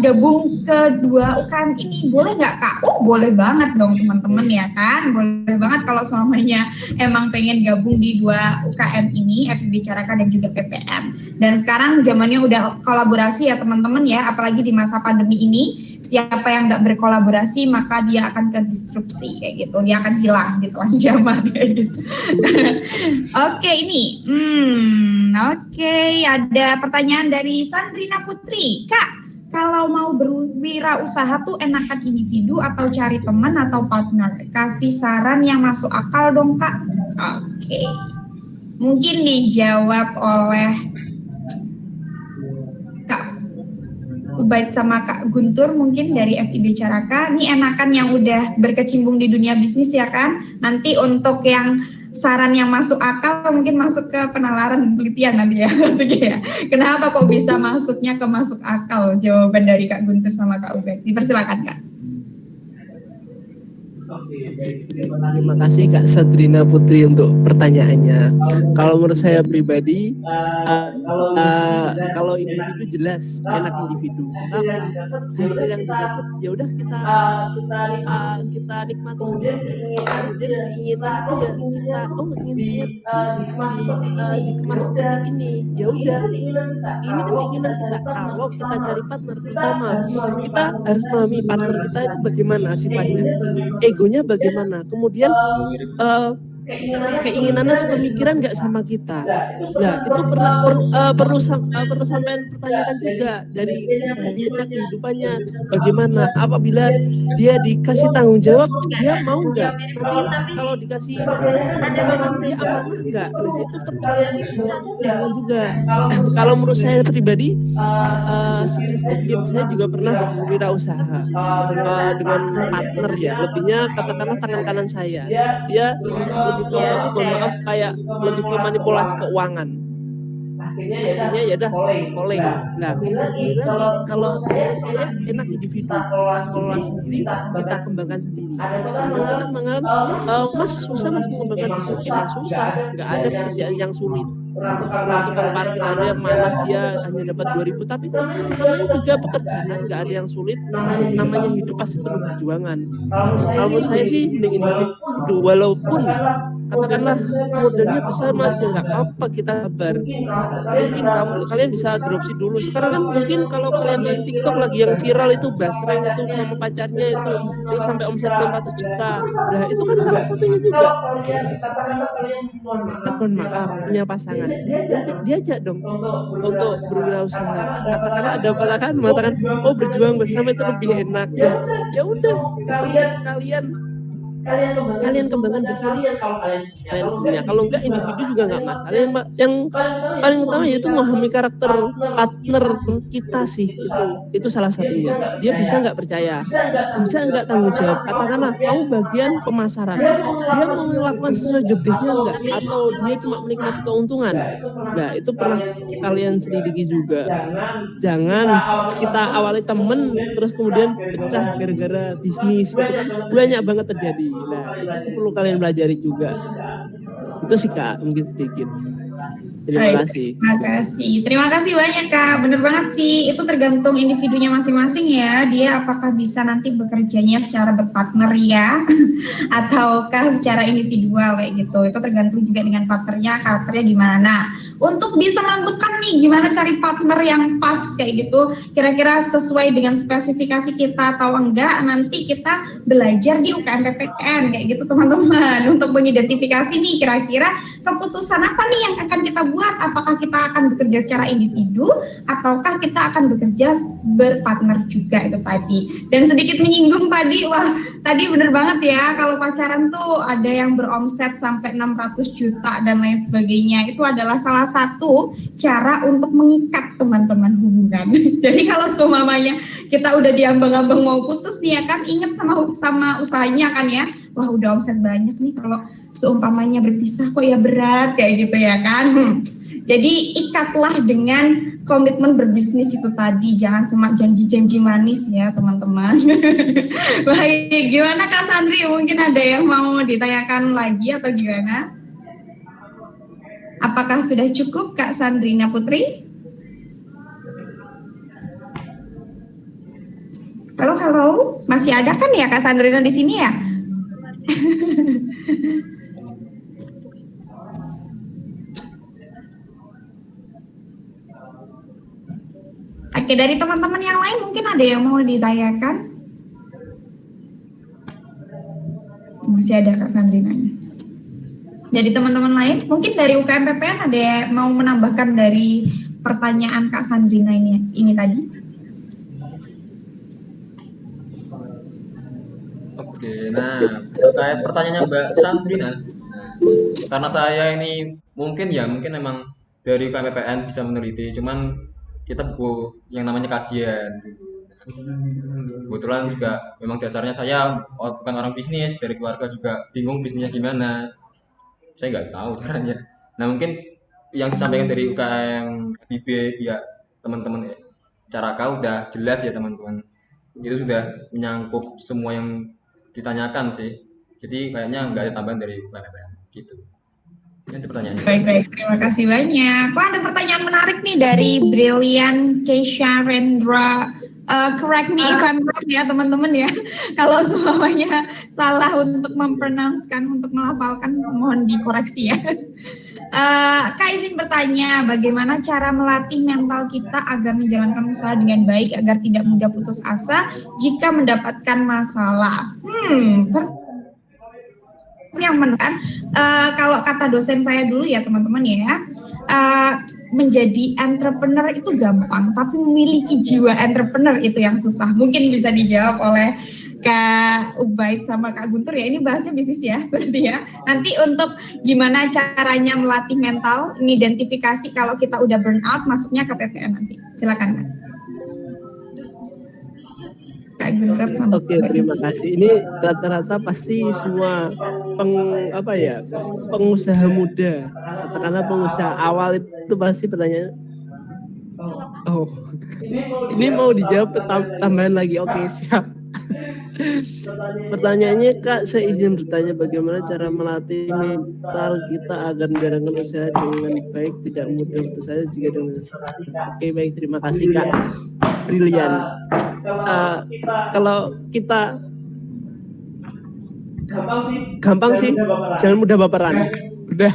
gabung ke 2 UKM ini, boleh nggak Kak? Oh boleh banget dong teman-teman ya kan, boleh banget kalau semuanya emang pengen gabung di 2 UKM ini, FIB Caraka dan juga PPN. Dan sekarang zamannya udah kolaborasi ya teman-teman ya, apalagi di masa pandemi ini, siapa yang nggak berkolaborasi maka dia akan ke disrupsi kayak gitu, dia akan hilang di telan zaman kayak gitu. Oke, ini ada pertanyaan dari Sandrina Putri. Kak, kalau mau berwirausaha tuh enakan individu atau cari teman atau partner? Kasih saran yang masuk akal dong Kak. Oke. Mungkin dijawab oleh Kak Ubaid sama Kak Guntur mungkin dari FIB Caraka. Ini enakan yang udah berkecimpung di dunia bisnis ya kan. Nanti untuk yang saran yang masuk akal mungkin masuk ke penalaran dan penelitian nanti ya masuknya ya. Kenapa kok bisa masuknya ke masuk akal? Jawaban dari Kak Guntur sama Kak Ubaid. Dipersilakan Kak. Terima kasih Kak Sadrina Putri untuk pertanyaannya. Kalau menurut saya pribadi, kalau individu jelas enak individu. Kenapa? Hasil yang didapat ya udah kita nikmati sendiri. Kemudian keinginan itu ya kita ingin dikemas seperti ini. Ya udah, ini kan keinginan kita. Kalau kita cari partner, pertama kita harus memahami partner kita itu bagaimana sifatnya, egonya bagaimana, kemudian keinginannya sepemikiran nggak sama kita. Nah itu perlu sampai pertanyakan juga dari dia kehidupannya bagaimana. Apabila dia dikasih tanggung jawab, dia mau nggak? Nanti kalau dikasih perjalanan dia amanah nggak? Nah itu pertanyaan juga. Kalau menurut saya pribadi, sedikit saya juga pernah berwirausaha dengan partner ya. Lebihnya katakanlah tangan kanan saya. Dia lebih ke, mohon maaf, kayak lebih ke manipulasi keuangan. Akhirnya ya udah polling. Nah, lagi kalau saya enak individu, kita kelola sendiri, kita kembangkan sendiri. Kadang-kadang Mas susah Mas mengembangkan bisnis, emang susah, nggak ada pekerjaan yang sulit. Tukang parkir aja malas dia hanya dapat 2.000, tapi namanya juga pekerjaan, nggak ada yang sulit. Namanya hidup pasti penuh perjuangan. Kalau menurut saya sih mending individu, walaupun katakanlah modalnya besar Mas, ya nggak apa-apa, kita sabar. Mungkin kalian bisa dropship dulu. Sekarang kan mungkin kalau kalian di TikTok lagi yang viral itu Basreng itu sama pacarnya itu sampai omset 600 juta. Nah itu kan salah satunya juga. Mohon maaf, punya pasangan, diajak dong untuk berwirausaha. Katakanlah ada pelakan mengatakan, oh berjuang bersama itu lebih enak. Ya udah, kalian kembangkan bersama kalian punya. Kalau enggak individu juga enggak masalah. Yang paling utama yaitu memahami karakter partner kita sih, itu salah satunya. Dia bisa nggak percaya, bisa nggak tanggung jawab. Katakanlah kamu bagian pemasaran, dia mau melakukan sesuai job desk-nya enggak, atau dia cuma menikmati keuntungan. Nah itu pernah kalian selidiki juga. Jangan kita awali temen terus kemudian pecah gara-gara bisnis. Itu kan banyak banget terjadi. Nah itu perlu kalian pelajari juga. Itu sih Kak, mungkin sedikit. Terima kasih. Terima kasih banyak Kak. Bener banget sih, itu tergantung individunya masing-masing ya. Dia apakah bisa nanti bekerjanya secara berpartner ya, ataukah secara individual kayak gitu. Itu tergantung juga dengan partnernya, karakternya gimana. Untuk bisa menentukan nih gimana cari partner yang pas kayak gitu, kira-kira sesuai dengan spesifikasi kita atau enggak, nanti kita belajar di UKM PPN kayak gitu teman-teman, untuk mengidentifikasi nih kira-kira keputusan apa nih yang akan kita buat, apakah kita akan bekerja secara individu ataukah kita akan bekerja berpartner juga itu tadi. Dan sedikit menyinggung tadi, wah tadi bener banget ya, kalau pacaran tuh ada yang beromset sampai 600 juta dan lain sebagainya, itu adalah salah satu cara untuk mengikat teman-teman hubungan. Jadi kalau semuanya kita udah diambang-ambang mau putus nih ya kan, ingat sama usahanya kan ya, wah udah omset banyak nih, kalau seumpamanya berpisah kok ya berat kayak gitu ya kan. Jadi ikatlah dengan komitmen berbisnis itu tadi, jangan cuma janji-janji manis ya teman-teman. Baik, gimana Kak Sandri? Mungkin ada yang mau ditanyakan lagi atau gimana? Apakah sudah cukup Kak Sandrina Putri? Halo, masih ada kan ya Kak Sandrina di sini ya? Oke, dari teman-teman yang lain mungkin ada yang mau ditanyakan? Masih ada Kak Sandrinanya. Jadi teman-teman lain, mungkin dari UKM PPN ada yang mau menambahkan dari pertanyaan Kak Sandrina ini tadi? Oke, nah terkait pertanyaannya Mbak Sandrina, karena saya ini mungkin emang dari UKM PPN bisa meneliti, cuman kita buku yang namanya kajian. Kebetulan juga memang dasarnya saya bukan orang bisnis, dari keluarga juga bingung bisnisnya gimana. Saya nggak tahu caranya. Nah mungkin yang disampaikan dari UKM FIB ya teman-teman cara kau udah jelas ya teman-teman. Itu sudah menyangkut semua yang ditanyakan sih. Jadi kayaknya nggak ada tambahan dari UKM gitu. Itu pertanyaannya. Baik, terima kasih banyak. Wah, ada pertanyaan menarik nih dari Brilliant Keisha Rendra. Correct me if I'm wrong ya teman-teman ya. Kalau semuanya salah untuk mempronouncekan, untuk melafalkan, mohon dikoreksi ya. Kak izin bertanya, bagaimana cara melatih mental kita agar menjalankan usaha dengan baik agar tidak mudah putus asa jika mendapatkan masalah? Yang menekan, kalau kata dosen saya dulu ya teman-teman ya, menjadi entrepreneur itu gampang, tapi memiliki jiwa entrepreneur itu yang susah. Mungkin bisa dijawab oleh Kak Ubaid sama Kak Guntur ya. Ini bahasnya bisnis ya, berarti ya. Nanti untuk gimana caranya melatih mental, mengidentifikasi kalau kita udah burn out, masuknya ke PPN nanti. Silakan Kak. Kak Guntur sama. Oke, terima kasih. Ini rata-rata pasti semua pengusaha muda, katakanlah pengusaha awal itu pasti pertanyaannya. Oh, ini mau dijawab tambahan lagi. Oke, siap. Pertanyaannya Kak, saya izin bertanya bagaimana cara melatih mental kita agar menjalankan usaha dengan baik, tidak mudah putus asa jika dengan. Oke, baik, terima kasih Kak. Brilian. Kalau kita gampang sih, jangan mudah baperan. Udah,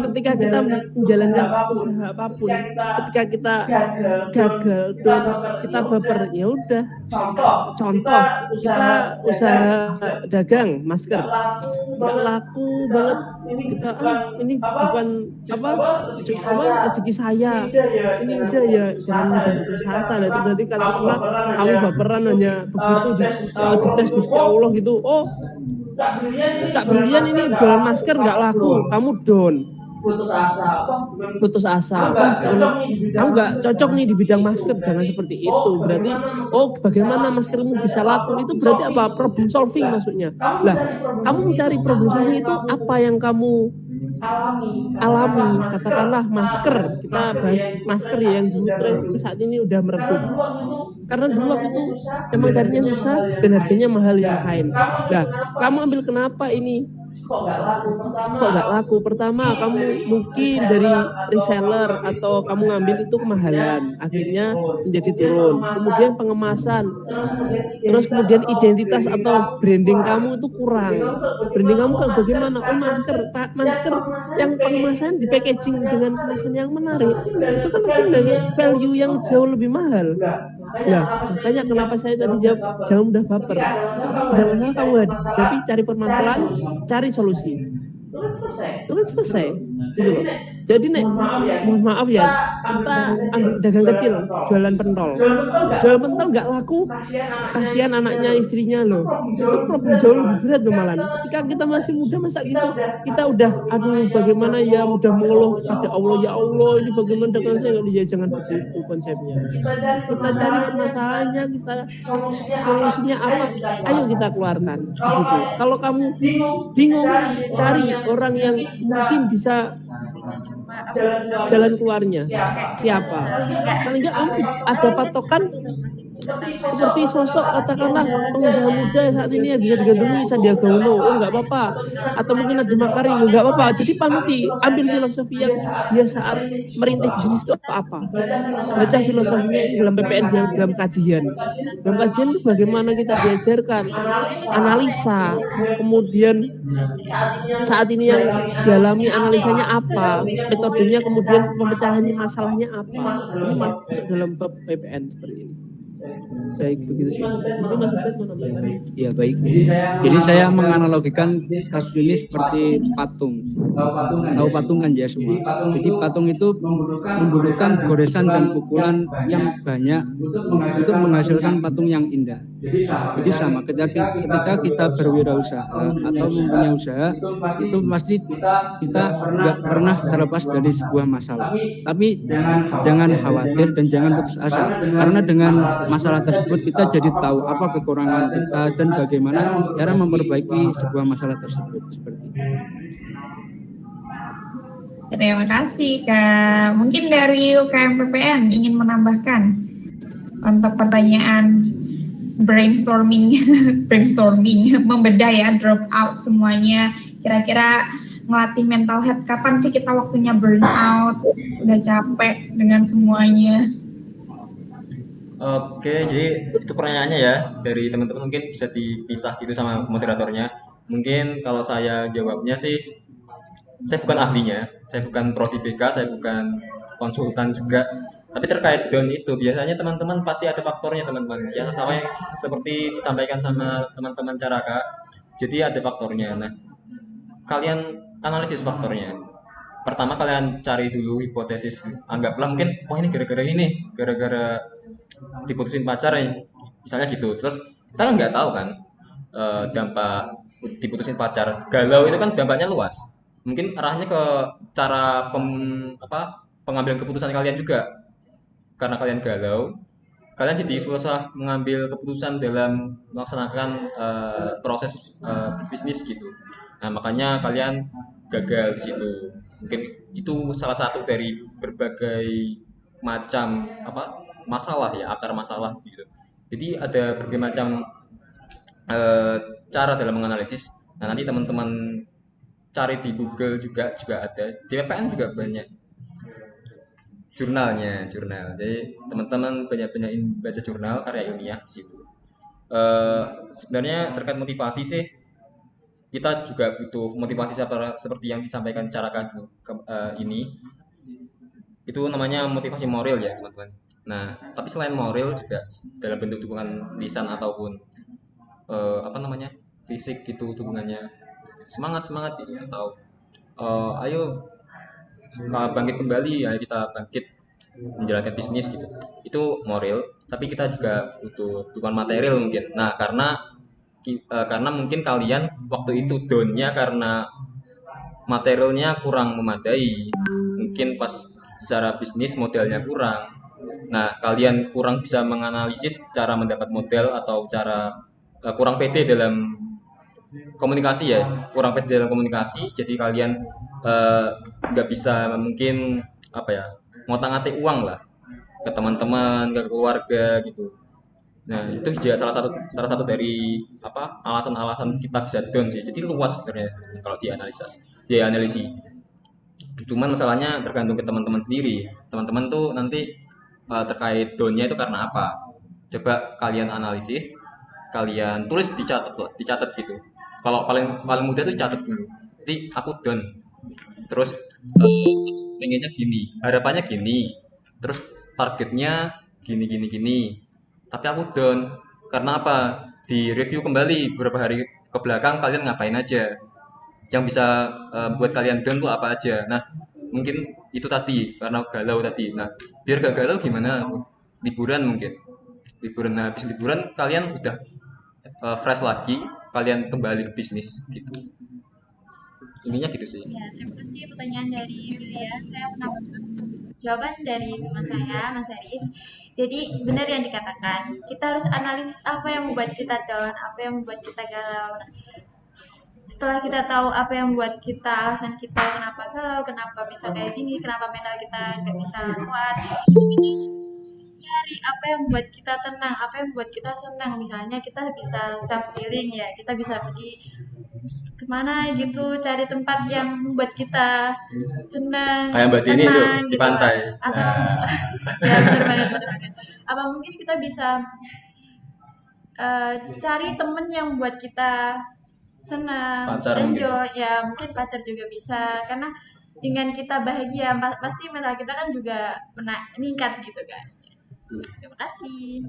ketika kita menjalankan usaha apapun, ketika kita gagal dan kita baper, ya udah. Contoh, kita usaha dagang masker, nggak laku banget. Kita ini bukan rezeki saya. Ini udah ya, jangan mudah putus asa. Itu berarti kalau kamu baperan hanya begitu dites Gusti Allah gitu. Oh, Kak Brilian ini jualan masker nggak laku, kamu down, putus asa. Kamu nggak cocok nih di bidang masker, jangan seperti itu. Berarti, oh bagaimana maskermu bisa laku? Itu berarti apa? Problem solving maksudnya. Lah, kamu mencari problem solving itu apa yang kamu alami? Katakanlah masker, kita bahas masker ya yang dulu tren saat ini udah meredup. Karena dulu waktu itu emang carinya susah dan harganya mahal yang kain. Nah, kamu ambil kenapa ini? Kok nggak laku? Pertama, kamu mungkin dari reseller atau kamu ngambil itu kemahalan, akhirnya menjadi turun. Kemudian pengemasan, terus kemudian identitas atau branding kamu itu kurang. Branding kamu kan bagaimana? Oh masker yang pengemasan di packaging dengan kemasan yang menarik, itu kan pasti dengan value yang jauh lebih mahal. Nah, makanya kenapa saya tadi jawab jangan mudah baper. Udah masalah kamu hadapi, cari pelan-pelan, cari solusi. Itu kan selesai. Gitu loh. Jadi mohon maaf ya, kita ambil dagang kecil, jualan pentol. Jualan pentol nggak laku, kasihan anaknya, istrinya loh. Itu problem jauh lebih berat loh malah. Ketika kita masih muda masa gitu, kita udah, aduh bagaimana ya, udah mengeluh pada Allah, ya Allah ini bagaimana dagang saya, ya jangan begitu konsepnya. Kita cari permasalahannya, kita solusinya apa, ayo kita keluarkan. Gitu. Kalau kamu bingung, cari orang yang mungkin bisa jalan keluarnya. Siapa? Paling enggak ada patokan seperti sosok katakanlah pengusaha muda saat ini yang bisa digandrungi Sandiaga Uno. Oh enggak apa-apa. Atau mungkin ada Makarim, enggak apa-apa. Jadi panuti, ambil filosofi yang dia saat merintis bisnis itu apa. Baca filosofinya dalam PPN, dalam kajian. Dalam kajian itu bagaimana kita diajarkan analisa, kemudian saat ini yang dialami analisanya apa, metodenya, kemudian pemecahannya masalahnya apa. Ini masuk dalam bab PPN seperti ini. Baik, begitu sih. Mungkin Mas Ubed mau nambahin. Ya baik. Jadi saya menganalogikan kasus ini seperti patung. Tahu patung kan ya semua. Jadi patung itu membutuhkan goresan dan pukulan yang banyak untuk menghasilkan patung yang indah. Jadi sama ketika kita berwirausaha atau mempunyai usaha, itu pasti kita nggak pernah terlepas dari sebuah masalah. Tapi jangan khawatir dan jangan putus asa, karena dengan masalah tersebut kita jadi tahu apa kekurangan kita dan bagaimana cara memperbaiki sebuah masalah tersebut, seperti itu. Terima kasih Kak. Mungkin dari UKM PPN ingin menambahkan untuk pertanyaan brainstorming, membedah ya, drop out semuanya. Kira-kira ngelatih mental health, kapan sih kita waktunya burn out, udah capek dengan semuanya? Oke, jadi itu pertanyaannya ya dari teman-teman, mungkin bisa dipisah gitu sama moderatornya. Mungkin kalau saya jawabnya sih, saya bukan ahlinya, saya bukan prodi BK, saya bukan konsultan juga. Tapi terkait down itu, biasanya teman-teman pasti ada faktornya teman-teman. Ya sama yang seperti disampaikan sama teman-teman Caraka. Jadi ada faktornya. Nah, kalian analisis faktornya. Pertama kalian cari dulu hipotesis. Anggaplah mungkin, ini gara-gara ini, gara-gara diputusin pacar ya, misalnya gitu. Terus kita kan nggak tahu kan dampak diputusin pacar. Galau itu kan dampaknya luas. Mungkin arahnya ke cara pengambilan keputusan kalian juga. Karena kalian galau, kalian jadi susah mengambil keputusan dalam melaksanakan proses bisnis gitu. Nah, makanya kalian gagal di situ. Mungkin itu salah satu dari berbagai macam masalah ya, akar masalah gitu. Jadi ada berbagai macam cara dalam menganalisis. Nah, nanti teman-teman cari di Google juga ada, di PPN juga banyak jurnal. Jadi teman-teman banyak baca jurnal karya ilmiah di situ. Sebenarnya terkait motivasi sih, kita juga butuh motivasi seperti yang disampaikan Caraka ini. Itu namanya motivasi moral ya teman-teman. Nah, tapi selain moral juga dalam bentuk dukungan lisan ataupun fisik gitu, dukungannya semangat gitu, atau ayo bangkit kembali, ayo kita bangkit menjalankan bisnis gitu. Itu moral, tapi kita juga butuh dukungan material mungkin. Nah, karena mungkin kalian waktu itu down-nya karena materialnya kurang memadai, mungkin pas secara bisnis modalnya kurang. Nah, kalian kurang bisa menganalisis cara mendapat modal atau cara kurang pede dalam komunikasi ya, jadi kalian nggak bisa mungkin ngotak-ngatik uang lah ke teman-teman, ke keluarga gitu. Nah, itu juga salah satu dari alasan-alasan kita bisa down sih. Jadi luas sebenarnya kalau dianalisis. Cuman masalahnya tergantung ke teman-teman sendiri. Teman-teman tuh nanti terkait down-nya itu karena apa? Coba kalian analisis, kalian tulis, dicatat gitu. Kalau paling mudah itu catat dulu. Jadi aku down. Terus pengennya gini, harapannya gini. Terus targetnya gini. Tapi aku down. Karena apa? Di review kembali beberapa hari ke belakang kalian ngapain aja. Yang bisa buat kalian down tuh apa aja. Nah, mungkin itu tadi karena galau tadi. Nah, biar gak galau gimana? Liburan mungkin. Nah, habis liburan kalian udah fresh lagi, kalian kembali ke bisnis gitu. Ininya gitu sih. Ya, terima kasih pertanyaan dari Yulia. Saya menambahkan jawaban dari teman saya, Mas Haris. Jadi benar yang dikatakan, kita harus analisis apa yang membuat kita down, apa yang membuat kita galau. Setelah kita tahu apa yang membuat kita, alasan kita kenapa galau, kenapa bisa kayak gini, kenapa mental kita nggak bisa kuat, kita harus cari apa yang membuat kita tenang, apa yang membuat kita senang. Misalnya kita bisa self healing ya, kita bisa pergi kemana gitu, cari tempat yang membuat kita senang, kayak Mbak Dini tuh di gitu. pantai. Atau ya benar banget. Apa mungkin kita bisa cari temen yang membuat kita senang, Pacar enjoy ya, mungkin pacar juga bisa, karena dengan kita bahagia pasti mental kita kan juga meningkat gitu kan. Terima kasih.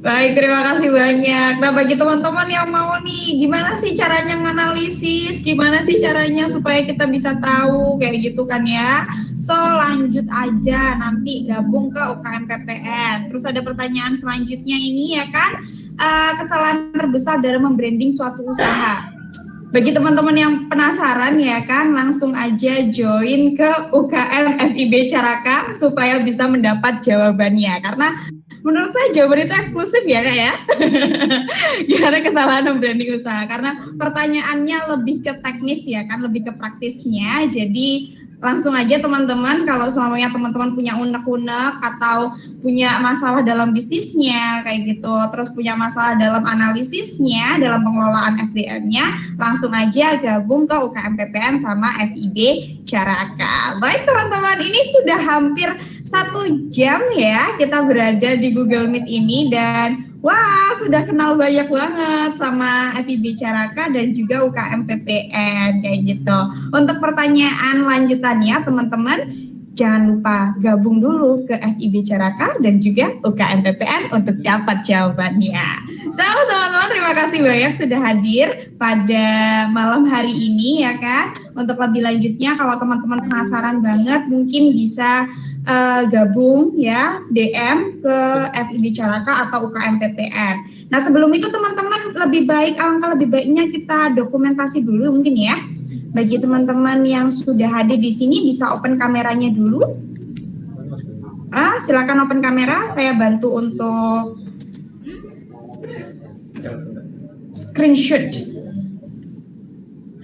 Baik, terima kasih banyak. Nah, bagi teman-teman yang mau nih, gimana sih caranya menganalisis, gimana sih caranya supaya kita bisa tahu kayak gitu kan ya. So lanjut aja nanti gabung ke UKM PPN. Terus ada pertanyaan selanjutnya ini ya kan, kesalahan terbesar dalam membranding suatu usaha. Bagi teman-teman yang penasaran ya kan, langsung aja join ke UKM FIB Caraka supaya bisa mendapat jawabannya. Karena menurut saya jawaban itu eksklusif ya Kak ya. Gimana kesalahan membranding usaha? Karena pertanyaannya lebih ke teknis ya kan, lebih ke praktisnya. Jadi langsung aja teman-teman, kalau semuanya teman-teman punya unek-unek atau punya masalah dalam bisnisnya kayak gitu, terus punya masalah dalam analisisnya, dalam pengelolaan SDM-nya, langsung aja gabung ke UKM PPN sama FIB Caraka. Baik teman-teman, ini sudah hampir 1 jam ya kita berada di Google Meet ini, dan wah, sudah kenal banyak banget sama FIB Caraka dan juga UKM PPN kayak gitu. Untuk pertanyaan lanjutannya teman-teman, jangan lupa gabung dulu ke FIB Caraka dan juga UKM PPN untuk dapat jawabannya. So, teman-teman terima kasih banyak sudah hadir pada malam hari ini ya kan. Untuk lebih lanjutnya kalau teman-teman penasaran banget mungkin bisa gabung ya, DM ke FIB Caraka atau UKM PPN. Nah sebelum itu teman-teman alangkah lebih baiknya kita dokumentasi dulu mungkin ya. Bagi teman-teman yang sudah hadir di sini bisa open kameranya dulu. Silakan open kamera, saya bantu untuk screenshot.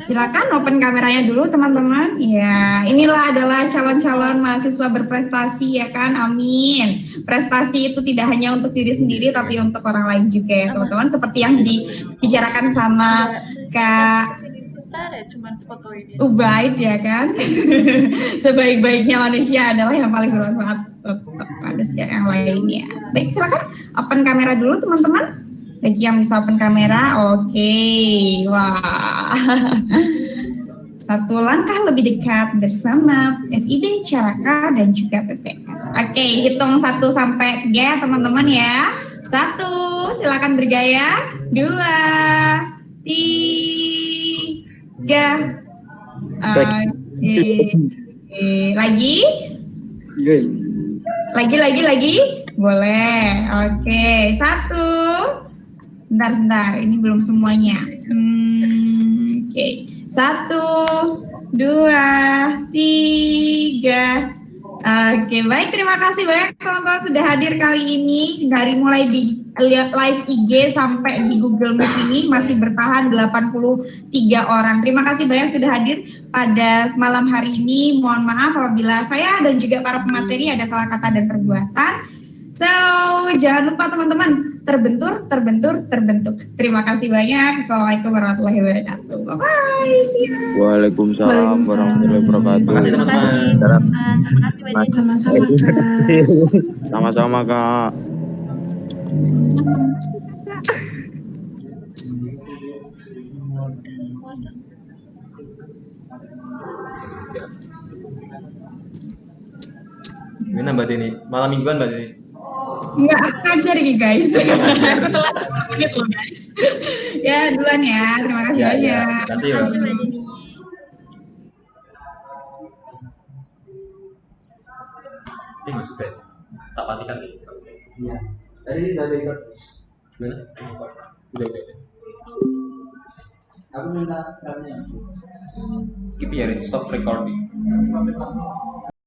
Silakan open kameranya dulu teman-teman. Ya, inilah adalah calon-calon mahasiswa berprestasi ya kan. Amin. Prestasi itu tidak hanya untuk diri sendiri tapi untuk orang lain juga ya teman-teman. Seperti yang dibicarakan sama Kak Ubaid ya kan. Sebaik-baiknya manusia adalah yang paling bermanfaat untuk manusia yang lainnya. Baik, silakan open kamera dulu teman-teman. Bagi yang bisa open kamera, oke. Wah. Satu langkah lebih dekat bersama FIB Caraka dan juga PPN. Oke, hitung 1 sampai 3 ya teman-teman ya. 1, silakan bergaya. 2, 3. Oke. Lagi? Lagi? Boleh. Oke, 1. Bentar, ini belum semuanya. Oke. 1, 2, 3. Oke, baik. Terima kasih banyak teman-teman sudah hadir kali ini. Dari mulai di live IG sampai di Google Meet ini masih bertahan 83 orang. Terima kasih banyak sudah hadir pada malam hari ini. Mohon maaf apabila saya dan juga para pemateri ada salah kata dan perbuatan. So, jangan lupa teman-teman, terbentur. Terima kasih banyak. Assalamualaikum warahmatullahi wabarakatuh. Bye-bye. See you. Waalaikumsalam warahmatullahi wabarakatuh. Terima kasih teman-teman. Terima kasih banyak. Sama-sama Kak. Sama-sama Kak. Gimana Mbak Dini? Malam mingguan Mbak Dini? Enggak, aku ngajar nih guys. Aku telat 10 menit loh guys. Ya duluan ya, terima kasih banyak. Terima kasih Mbak. Ini Mas Ubed, tak matikan nih. Iya. Tadi ikut. Gimana? Udah. Aku minta caranya. Keep ya, stop recording.